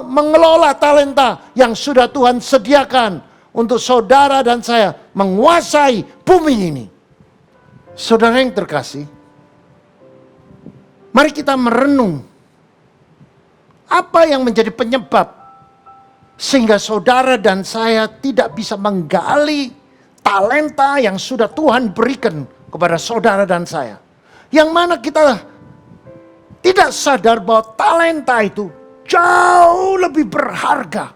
mengelola talenta yang sudah Tuhan sediakan untuk saudara dan saya menguasai bumi ini. Saudara yang terkasih, mari kita merenung apa yang menjadi penyebab sehingga saudara dan saya tidak bisa menggali talenta yang sudah Tuhan berikan kepada saudara dan saya. Yang mana kita tidak sadar bahwa talenta itu jauh lebih berharga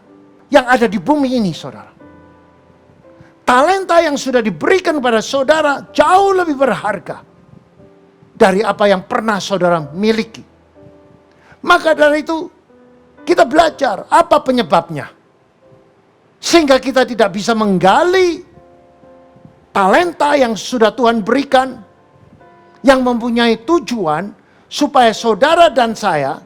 yang ada di bumi ini, saudara. Talenta yang sudah diberikan pada saudara jauh lebih berharga dari apa yang pernah saudara miliki. Maka dari itu kita belajar apa penyebabnya. Sehingga kita tidak bisa menggali talenta yang sudah Tuhan berikan, yang mempunyai tujuan supaya saudara dan saya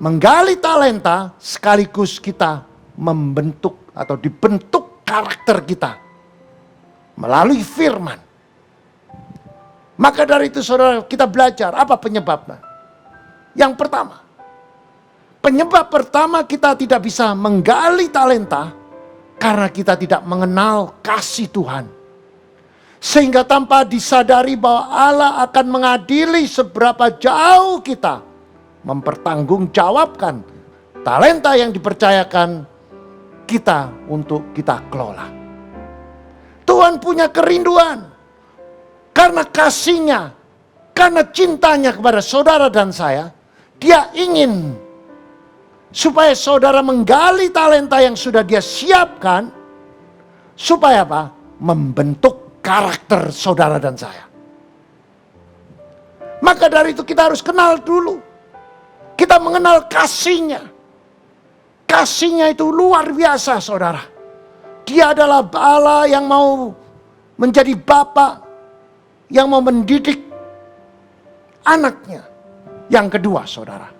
menggali talenta sekaligus kita membentuk atau dibentuk karakter kita melalui firman. Maka dari itu saudara, kita belajar apa penyebabnya. Yang pertama, penyebab pertama kita tidak bisa menggali talenta karena kita tidak mengenal kasih Tuhan. Sehingga tanpa disadari bahwa Allah akan mengadili seberapa jauh kita mempertanggungjawabkan talenta yang dipercayakan kita untuk kita kelola. Tuhan punya kerinduan karena kasihnya, karena cintanya kepada saudara dan saya. Dia ingin Supaya saudara menggali talenta yang sudah dia siapkan. Supaya apa? Membentuk karakter saudara dan saya. Maka dari itu kita harus kenal dulu. Kita mengenal kasihnya. Kasihnya itu luar biasa saudara. Dia adalah Allah yang mau menjadi bapa, yang mau mendidik anaknya. Yang kedua saudara.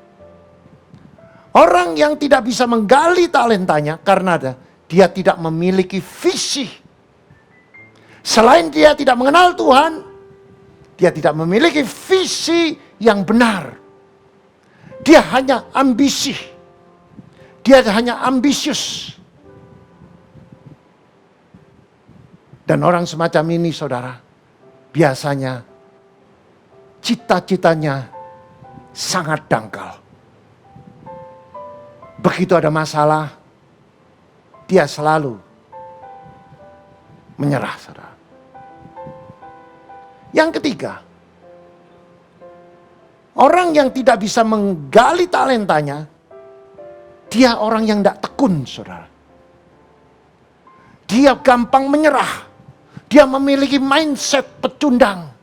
Orang yang tidak bisa menggali talentanya karena dia tidak memiliki visi. Selain dia tidak mengenal Tuhan, dia tidak memiliki visi yang benar. Dia hanya ambisi. Dia hanya ambisius. Dan orang semacam ini saudara, biasanya cita-citanya sangat dangkal. Begitu ada masalah, dia selalu menyerah, saudara. Yang ketiga, orang yang tidak bisa menggali talentanya, dia orang yang tidak tekun, saudara. Dia gampang menyerah. Dia memiliki mindset pecundang.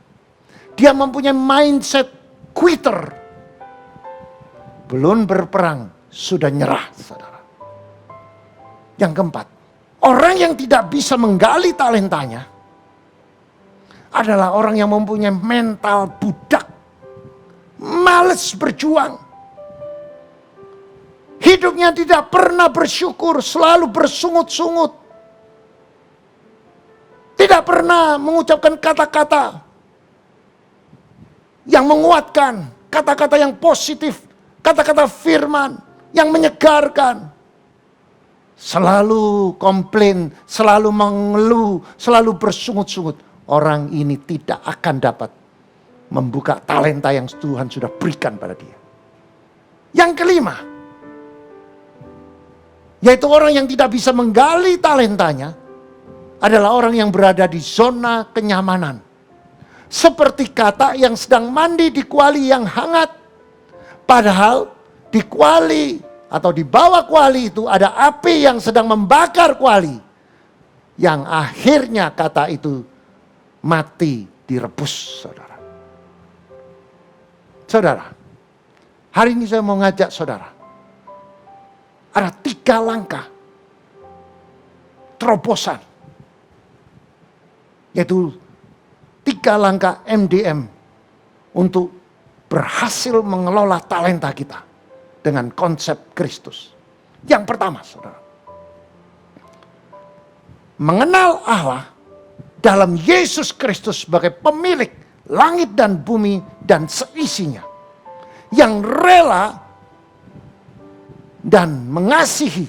Dia mempunyai mindset quitter. Belum berperang, sudah nyerah, saudara. Yang keempat, orang yang tidak bisa menggali talentanya adalah orang yang mempunyai mental budak. Males berjuang. Hidupnya tidak pernah bersyukur, selalu bersungut-sungut. Tidak pernah mengucapkan kata-kata yang menguatkan, kata-kata yang positif, kata-kata firman yang menyegarkan. Selalu komplain, selalu mengeluh, selalu bersungut-sungut. Orang ini tidak akan dapat membuka talenta yang Tuhan sudah berikan pada dia. Yang kelima, yaitu orang yang tidak bisa menggali talentanya, adalah orang yang berada di zona kenyamanan. Seperti katak yang sedang mandi di kuali yang hangat. Padahal di kuali atau di bawah kuali itu ada api yang sedang membakar kuali. Yang akhirnya katak itu mati direbus, saudara. Saudara, hari ini saya mau ngajak saudara. Ada 3 langkah terobosan. Yaitu 3 langkah MDM untuk berhasil mengelola talenta kita dengan konsep Kristus. Yang pertama, saudara, mengenal Allah dalam Yesus Kristus sebagai pemilik langit dan bumi dan seisinya, yang rela dan mengasihi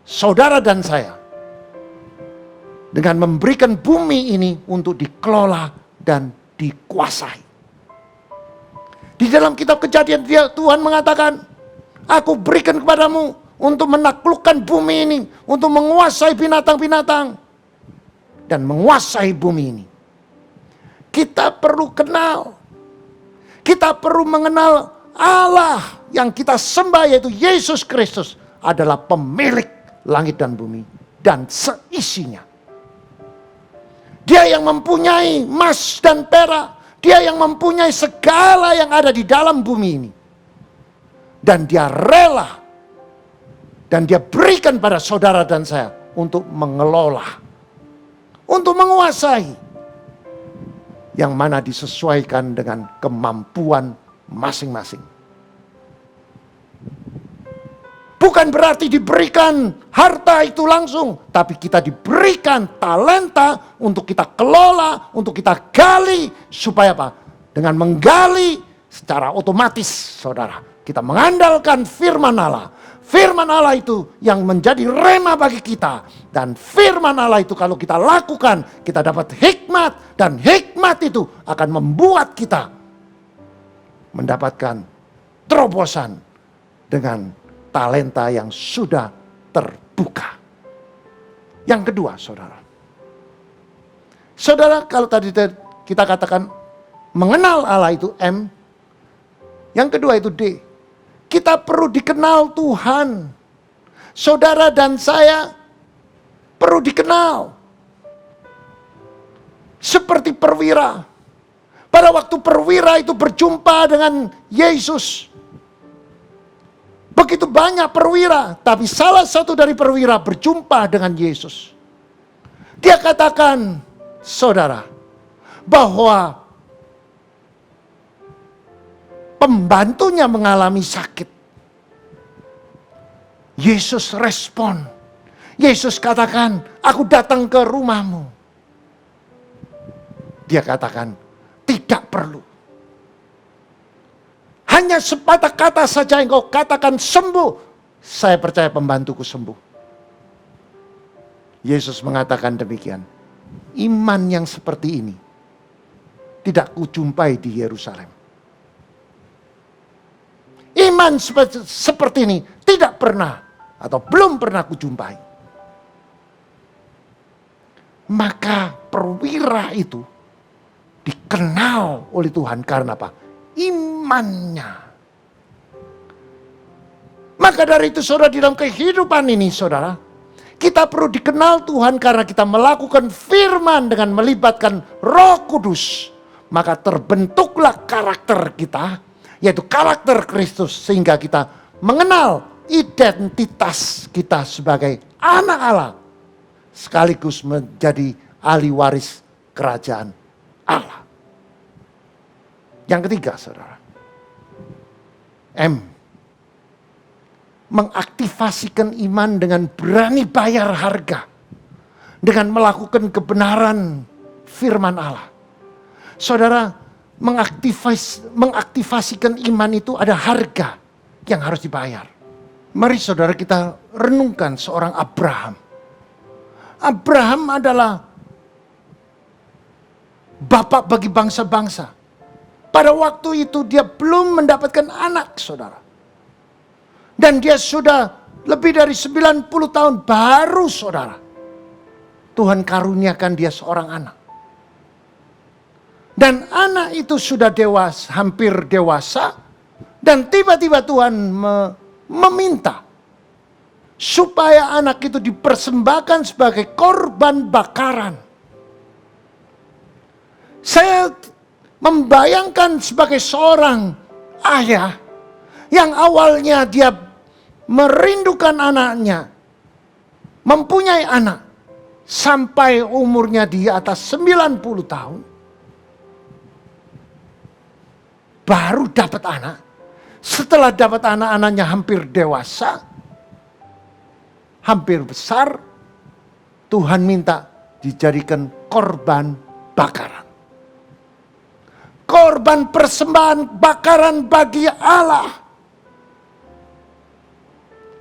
saudara dan saya dengan memberikan bumi ini untuk dikelola dan dikuasai. Di dalam kitab Kejadian Tuhan mengatakan, aku berikan kepadamu untuk menaklukkan bumi ini, untuk menguasai binatang-binatang dan menguasai bumi ini. Kita perlu kenal, kita perlu mengenal Allah yang kita sembah, yaitu Yesus Kristus adalah pemilik langit dan bumi dan seisinya. Dia yang mempunyai emas dan perak. Dia yang mempunyai segala yang ada di dalam bumi ini. Dan dia rela. Dan dia berikan pada saudara dan saya untuk mengelola. Untuk menguasai. Yang mana disesuaikan dengan kemampuan masing-masing. Bukan berarti diberikan harta itu langsung. Tapi kita diberikan talenta untuk kita kelola, untuk kita gali. Supaya apa? Dengan menggali secara otomatis, saudara, kita mengandalkan firman Allah. Firman Allah itu yang menjadi rema bagi kita. Dan firman Allah itu kalau kita lakukan, kita dapat hikmat. Dan hikmat itu akan membuat kita mendapatkan terobosan dengan talenta yang sudah terbuka. Yang kedua, saudara. Saudara, kalau tadi kita katakan mengenal Allah itu M. Yang kedua itu D. kita perlu dikenal Tuhan. Saudara dan saya perlu dikenal. Seperti perwira. Pada waktu perwira itu berjumpa dengan Yesus. Begitu banyak perwira, tapi salah satu dari perwira berjumpa dengan Yesus. Dia katakan, saudara, bahwa pembantunya mengalami sakit. Yesus respon. Yesus katakan, aku datang ke rumahmu. Dia katakan, tidak perlu. Hanya sepatah kata saja yang kau katakan sembuh. Saya percaya pembantuku sembuh. Yesus mengatakan demikian. Iman yang seperti ini tidak kujumpai di Yerusalem. Iman seperti ini tidak pernah atau belum pernah kujumpai. Maka perwira itu dikenal oleh Tuhan karena apa? Imannya. Maka dari itu saudara, di dalam kehidupan ini saudara, kita perlu dikenal Tuhan karena kita melakukan firman dengan melibatkan Roh Kudus. Maka terbentuklah karakter kita, yaitu karakter Kristus, sehingga kita mengenal identitas kita sebagai anak Allah, sekaligus menjadi ahli waris kerajaan Allah. Yang ketiga saudara, M, mengaktifasikan iman dengan berani bayar harga, dengan melakukan kebenaran firman Allah. Saudara, mengaktifasikan iman itu ada harga yang harus dibayar. Mari saudara kita renungkan seorang Abraham. Abraham adalah bapak bagi bangsa-bangsa. Pada waktu itu dia belum mendapatkan anak saudara. Dan dia sudah lebih dari 90 tahun baru saudara. Tuhan karuniakan dia seorang anak. Dan anak itu sudah dewasa, hampir dewasa. Dan tiba-tiba Tuhan meminta supaya anak itu dipersembahkan sebagai korban bakaran. Saya membayangkan sebagai seorang ayah yang awalnya dia merindukan anaknya, mempunyai anak sampai umurnya di atas 90 tahun, baru dapat anak. Setelah dapat anak-anaknya hampir dewasa, hampir besar, Tuhan minta dijadikan korban bakaran. Korban persembahan bakaran bagi Allah.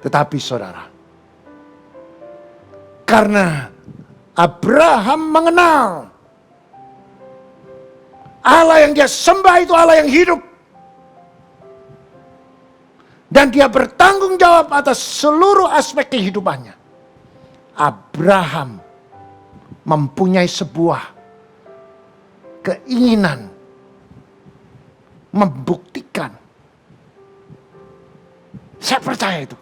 Tetapi saudara, karena Abraham mengenal Allah yang dia sembah itu Allah yang hidup, dan dia bertanggung jawab atas seluruh aspek kehidupannya, Abraham mempunyai sebuah keinginan membuktikan. Saya percaya itu.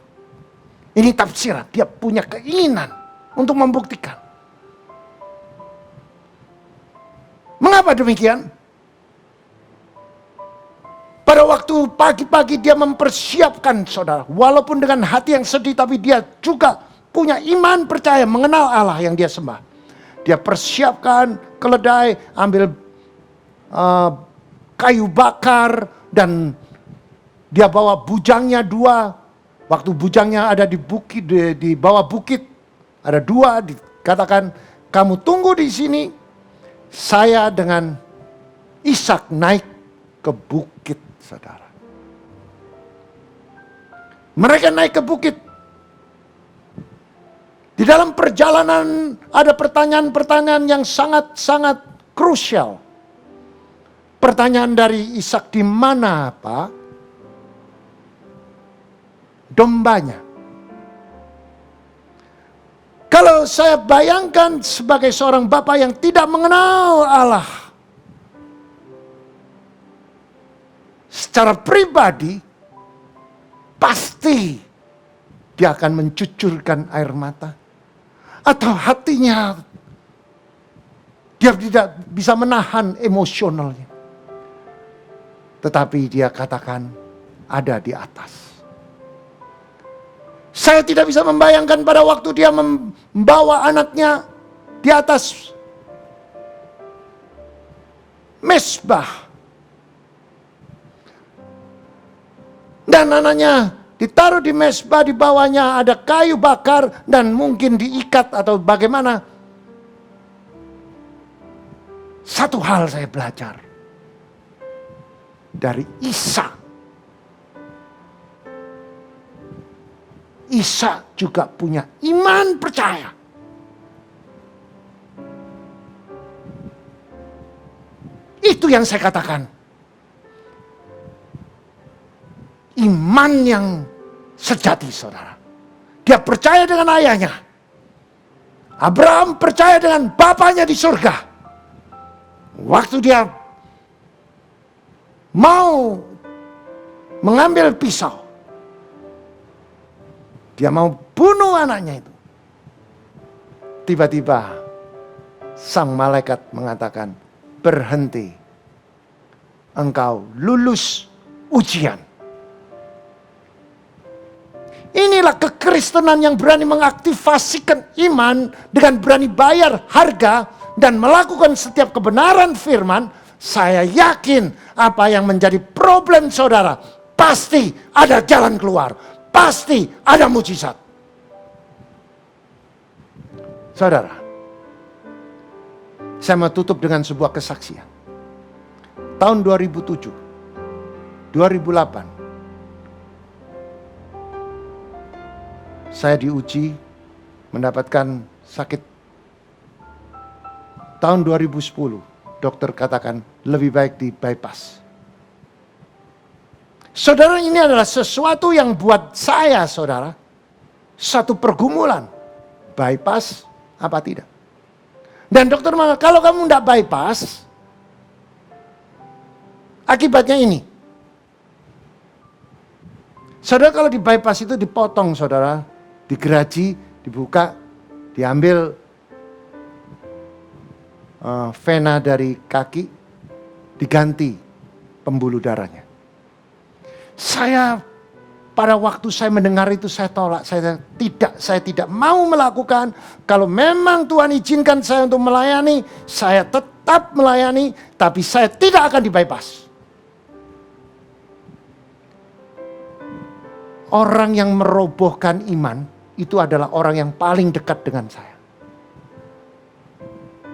Ini tafsiran, dia punya keinginan untuk membuktikan. Mengapa demikian? Pada waktu pagi-pagi dia mempersiapkan saudara. Walaupun dengan hati yang sedih, tapi dia juga punya iman percaya mengenal Allah yang dia sembah. Dia persiapkan keledai, ambil kayu bakar, dan dia bawa bujangnya 2. Waktu bujangnya ada di bukit, di bawah bukit, ada 2. Dikatakan, kamu tunggu di sini, saya dengan Ishak naik ke bukit, saudara. Mereka naik ke bukit. Di dalam perjalanan ada pertanyaan-pertanyaan yang sangat-sangat krusial. Pertanyaan dari Ishak, di mana Pak dombanya? Kalau saya bayangkan sebagai seorang bapak yang tidak mengenal Allah secara pribadi, pasti dia akan mencucurkan air mata. Atau hatinya dia tidak bisa menahan emosionalnya. Tetapi dia katakan ada di atas. Saya tidak bisa membayangkan pada waktu dia membawa anaknya di atas mesbah. Dan anaknya ditaruh di mesbah, di bawahnya ada kayu bakar dan mungkin diikat atau bagaimana. Satu hal saya belajar dari Isa. Isa juga punya iman percaya. Itu yang saya katakan. Iman yang sejati, saudara. Dia percaya dengan ayahnya. Abraham percaya dengan bapaknya di surga. Waktu dia mau mengambil pisau, dia mau bunuh anaknya itu. Tiba-tiba sang malaikat mengatakan, berhenti, engkau lulus ujian. Inilah kekristenan yang berani mengaktifasikan iman dengan berani bayar harga dan melakukan setiap kebenaran firman. Saya yakin apa yang menjadi problem saudara, pasti ada jalan keluar, pasti ada mujizat. Saudara, saya mau tutup dengan sebuah kesaksian. Tahun 2007, 2008, saya diuji mendapatkan sakit. Tahun 2010, dokter katakan lebih baik di bypass. Saudara, ini adalah sesuatu yang buat saya, saudara, satu pergumulan. Bypass apa tidak? Dan dokter mengatakan, kalau kamu tidak bypass, akibatnya ini. Saudara, kalau di bypass itu dipotong, saudara, digeraji, dibuka, diambil vena dari kaki, diganti pembuluh darahnya. Saya pada waktu saya mendengar itu saya tolak, saya tidak mau melakukan. Kalau memang Tuhan izinkan saya untuk melayani, saya tetap melayani, tapi saya tidak akan di bypass. Orang yang merobohkan iman itu adalah orang yang paling dekat dengan saya.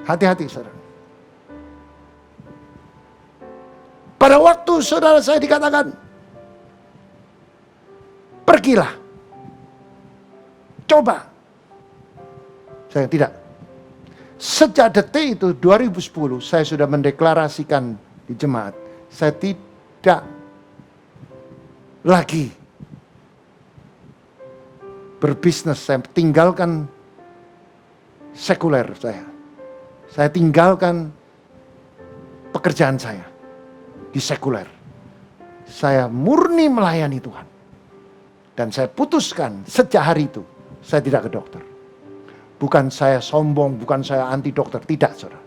Hati-hati, saudara. Pada waktu saudara saya dikatakan, pergilah, coba. Saya tidak. Sejak detik itu 2010 saya sudah mendeklarasikan di jemaat, saya tidak lagi berbisnis. Saya tinggalkan sekuler saya. Saya tinggalkan pekerjaan saya di sekuler. Saya murni melayani Tuhan. Dan saya putuskan sejak hari itu, saya tidak ke dokter. Bukan saya sombong, bukan saya anti dokter, tidak, saudara.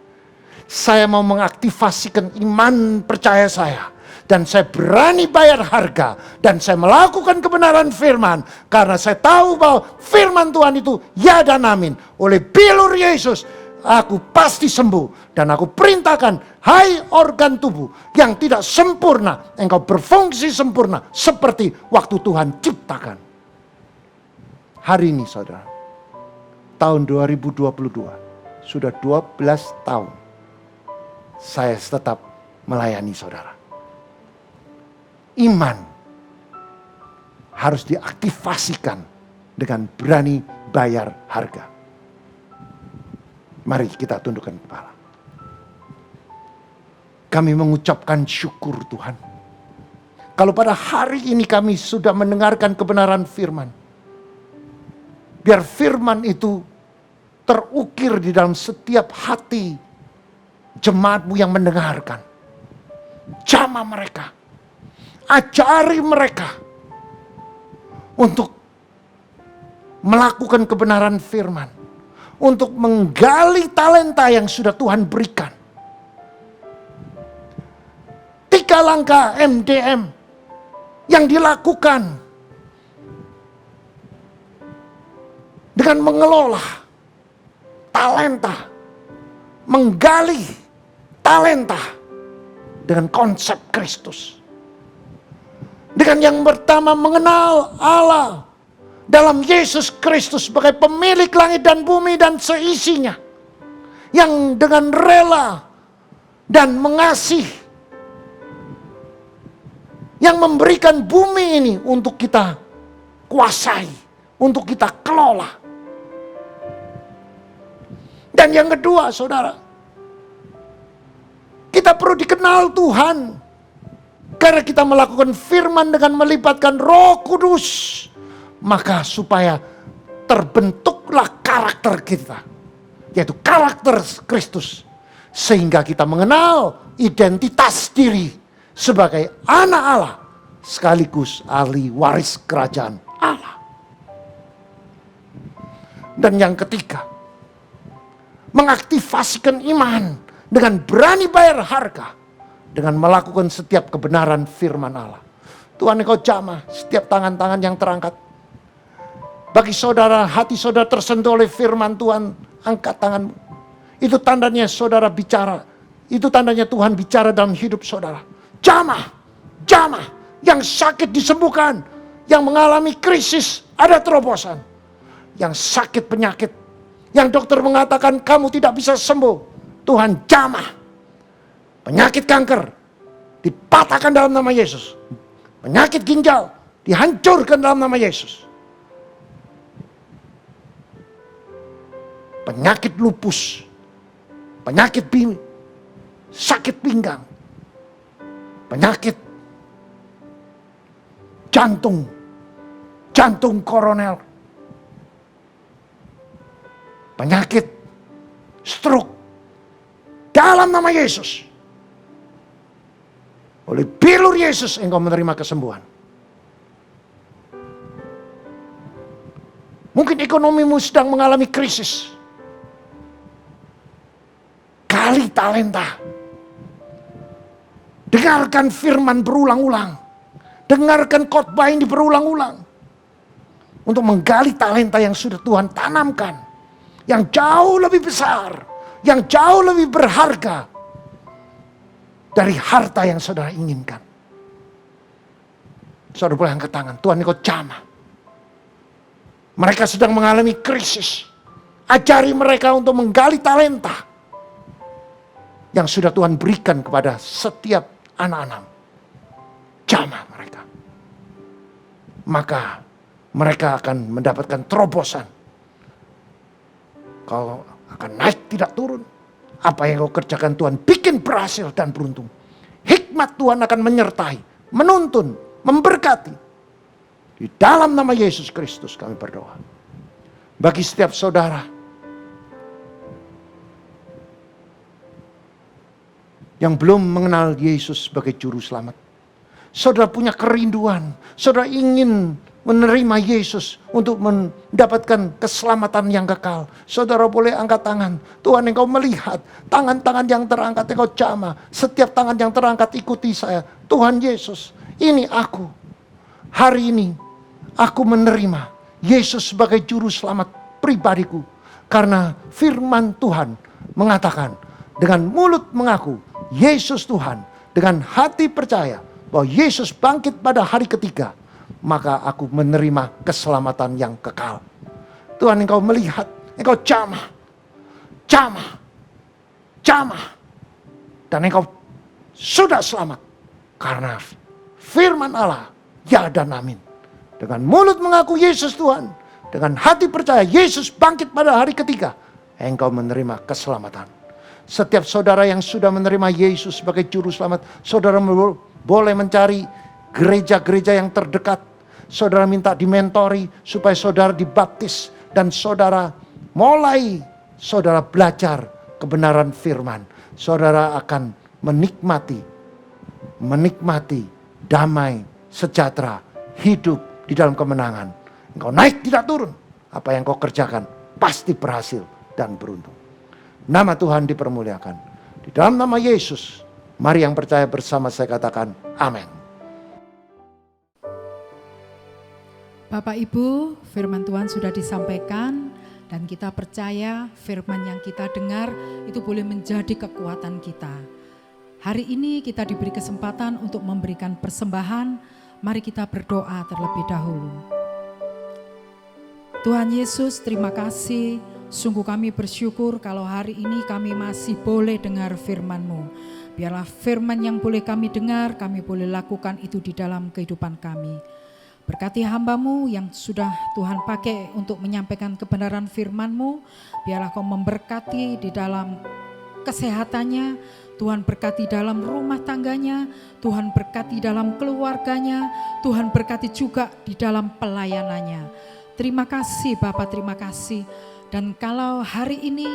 Saya mau mengaktifasikan iman percaya saya. Dan saya berani bayar harga. Dan saya melakukan kebenaran firman. Karena saya tahu bahwa firman Tuhan itu ya dan amin. Oleh bilur Yesus, aku pasti sembuh. Dan aku perintahkan, hai organ tubuh yang tidak sempurna, engkau berfungsi sempurna seperti waktu Tuhan ciptakan. Hari ini, saudara, tahun 2022, sudah 12 tahun, saya tetap melayani saudara. Iman harus diaktifasikan dengan berani bayar harga. Mari kita tundukkan kepala. Kami mengucapkan syukur Tuhan. Kalau pada hari ini kami sudah mendengarkan kebenaran firman. Biar firman itu terukir di dalam setiap hati jemaatmu yang mendengarkan. Jamah mereka. Ajari mereka untuk melakukan kebenaran firman, untuk menggali talenta yang sudah Tuhan berikan. 3 langkah MDM yang dilakukan dengan mengelola talenta, menggali talenta dengan konsep Kristus. Dengan yang pertama mengenal Allah dalam Yesus Kristus sebagai pemilik langit dan bumi dan seisinya, yang dengan rela dan mengasihi, yang memberikan bumi ini untuk kita kuasai, untuk kita kelola. Dan yang kedua, saudara, kita perlu dikenal Tuhan karena kita melakukan firman dengan melibatkan Roh Kudus, maka supaya terbentuklah karakter kita, yaitu karakter Kristus, sehingga kita mengenal identitas diri sebagai anak Allah sekaligus ahli waris kerajaan Allah. Dan yang ketiga, mengaktifasikan iman dengan berani bayar harga dengan melakukan setiap kebenaran firman Allah. Tuhan, Engkau jamah setiap tangan-tangan yang terangkat. Bagi saudara, hati saudara tersentuh oleh firman Tuhan, angkat tanganmu. Itu tandanya saudara bicara. Itu tandanya Tuhan bicara dalam hidup saudara. Jamah, jamah. Yang sakit disembuhkan. Yang mengalami krisis ada terobosan. Yang sakit penyakit, yang dokter mengatakan kamu tidak bisa sembuh, Tuhan jamah. Penyakit kanker dipatahkan dalam nama Yesus. Penyakit ginjal dihancurkan dalam nama Yesus. Penyakit lupus, penyakit sakit pinggang, penyakit jantung koroner, penyakit stroke, dalam nama Yesus, oleh bilur Yesus engkau menerima kesembuhan. Mungkin ekonomimu sedang mengalami krisis. Gali talenta. Dengarkan firman berulang-ulang. Dengarkan khotbah ini berulang-ulang. Untuk menggali talenta yang sudah Tuhan tanamkan. Yang jauh lebih besar. Yang jauh lebih berharga. Dari harta yang saudara inginkan. Saudara boleh angkat tangan. Tuhan, Engkau jamah. Mereka sedang mengalami krisis. Ajari mereka untuk menggali talenta yang sudah Tuhan berikan kepada setiap anak-anak. Jamah mereka. Maka mereka akan mendapatkan terobosan. Kau akan naik tidak turun. Apa yang kau kerjakan Tuhan bikin berhasil dan beruntung. Hikmat Tuhan akan menyertai, menuntun, memberkati. Di dalam nama Yesus Kristus kami berdoa. Bagi setiap saudara yang belum mengenal Yesus sebagai juru selamat. Saudara punya kerinduan, saudara ingin menerima Yesus untuk mendapatkan keselamatan yang kekal. Saudara boleh angkat tangan. Tuhan, Engkau melihat tangan-tangan yang terangkat, Engkau jamah. Setiap tangan yang terangkat ikuti saya. Tuhan Yesus, ini aku. Hari ini aku menerima Yesus sebagai juru selamat pribadiku. Karena firman Tuhan mengatakan, dengan mulut mengaku Yesus Tuhan, dengan hati percaya bahwa Yesus bangkit pada hari ketiga, maka aku menerima keselamatan yang kekal. Tuhan, Engkau melihat, Engkau jamah, jamah, jamah, dan Engkau sudah selamat karena firman Allah, ya dan amin. Dengan mulut mengaku Yesus Tuhan, dengan hati percaya Yesus bangkit pada hari ketiga, engkau menerima keselamatan. Setiap saudara yang sudah menerima Yesus sebagai juru selamat, saudara boleh mencari gereja-gereja yang terdekat. Saudara minta dimentori supaya saudara dibaptis. Dan saudara saudara belajar kebenaran firman. Saudara akan menikmati damai, sejahtera, hidup di dalam kemenangan. Engkau naik tidak turun. Apa yang kau kerjakan pasti berhasil dan beruntung. Nama Tuhan dipermuliakan. Di dalam nama Yesus, mari yang percaya bersama saya katakan amin. Bapak Ibu, firman Tuhan sudah disampaikan dan kita percaya firman yang kita dengar itu boleh menjadi kekuatan kita. Hari ini kita diberi kesempatan untuk memberikan persembahan. Mari kita berdoa terlebih dahulu. Tuhan Yesus, terima kasih. Sungguh kami bersyukur kalau hari ini kami masih boleh dengar firman-Mu. Biarlah firman yang boleh kami dengar, kami boleh lakukan itu di dalam kehidupan kami. Berkati hamba-Mu yang sudah Tuhan pakai untuk menyampaikan kebenaran firman-Mu. Biarlah Kau memberkati di dalam kesehatannya, Tuhan berkati dalam rumah tangganya, Tuhan berkati dalam keluarganya, Tuhan berkati juga di dalam pelayanannya. Terima kasih Bapak, terima kasih. Dan kalau hari ini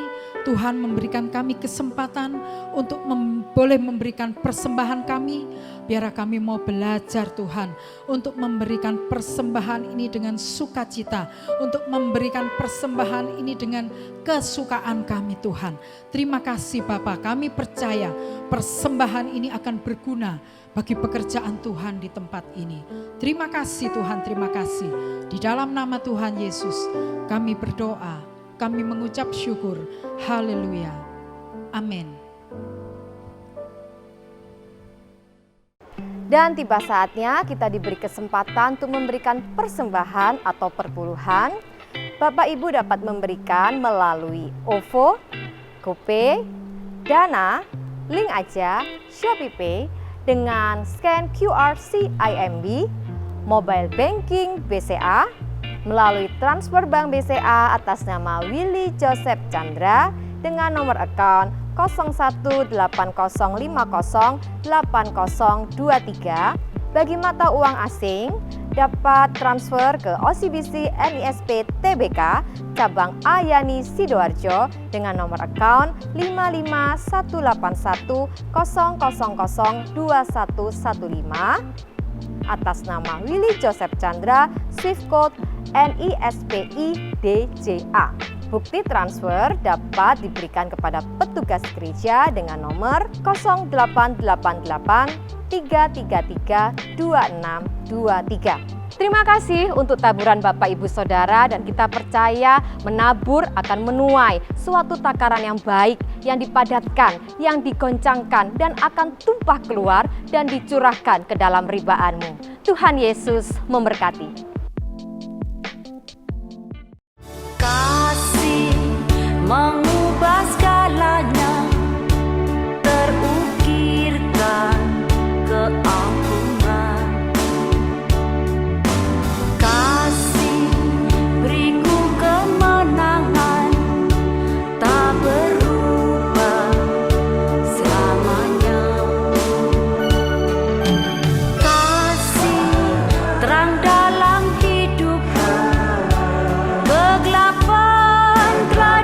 Tuhan memberikan kami kesempatan untuk boleh memberikan persembahan kami, biar kami mau belajar Tuhan untuk memberikan persembahan ini dengan sukacita, untuk memberikan persembahan ini dengan kesukaan kami Tuhan. Terima kasih Bapak, kami percaya persembahan ini akan berguna bagi pekerjaan Tuhan di tempat ini. Terima kasih Tuhan, terima kasih. Di dalam nama Tuhan Yesus kami berdoa, kami mengucap syukur. Haleluya. Amin. Dan tiba saatnya kita diberi kesempatan untuk memberikan persembahan atau perpuluhan. Bapak Ibu dapat memberikan melalui OVO, GoPay, Dana, Link Aja, ShopeePay dengan scan QR CIMB, mobile banking BCA, melalui transfer bank BCA atas nama Willy Joseph Chandra dengan nomor account 0180508023. Bagi mata uang asing dapat transfer ke OCBC NISP TBK cabang Ayani Sidoarjo dengan nomor account 55181002115 atas nama Willy Joseph Chandra, Swift Code NISPI DJA. Bukti transfer dapat diberikan kepada petugas gereja dengan nomor 0888-333-2623. Terima kasih untuk taburan Bapak Ibu Saudara, dan kita percaya menabur akan menuai suatu takaran yang baik, yang dipadatkan, yang digoncangkan, dan akan tumpah keluar dan dicurahkan ke dalam ribaanmu. Tuhan Yesus memberkati. Kasih mengubah segalanya, terukirkan keampunan. Kasih beriku kemenangan, tak berubah selamanya. Kasih terang dalam hidupku, kegelapan telah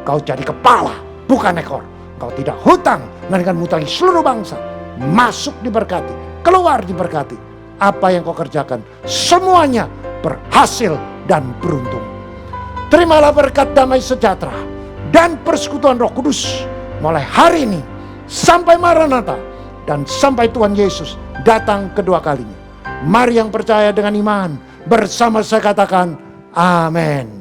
Kau jadi kepala, bukan ekor. Kau tidak hutang, melainkan mutangi seluruh bangsa. Masuk diberkati, keluar diberkati. Apa yang kau kerjakan, semuanya berhasil dan beruntung. Terimalah berkat damai sejahtera dan persekutuan Roh Kudus mulai hari ini sampai Maranatha dan sampai Tuhan Yesus datang kedua kalinya. Mari yang percaya dengan iman bersama saya katakan amin.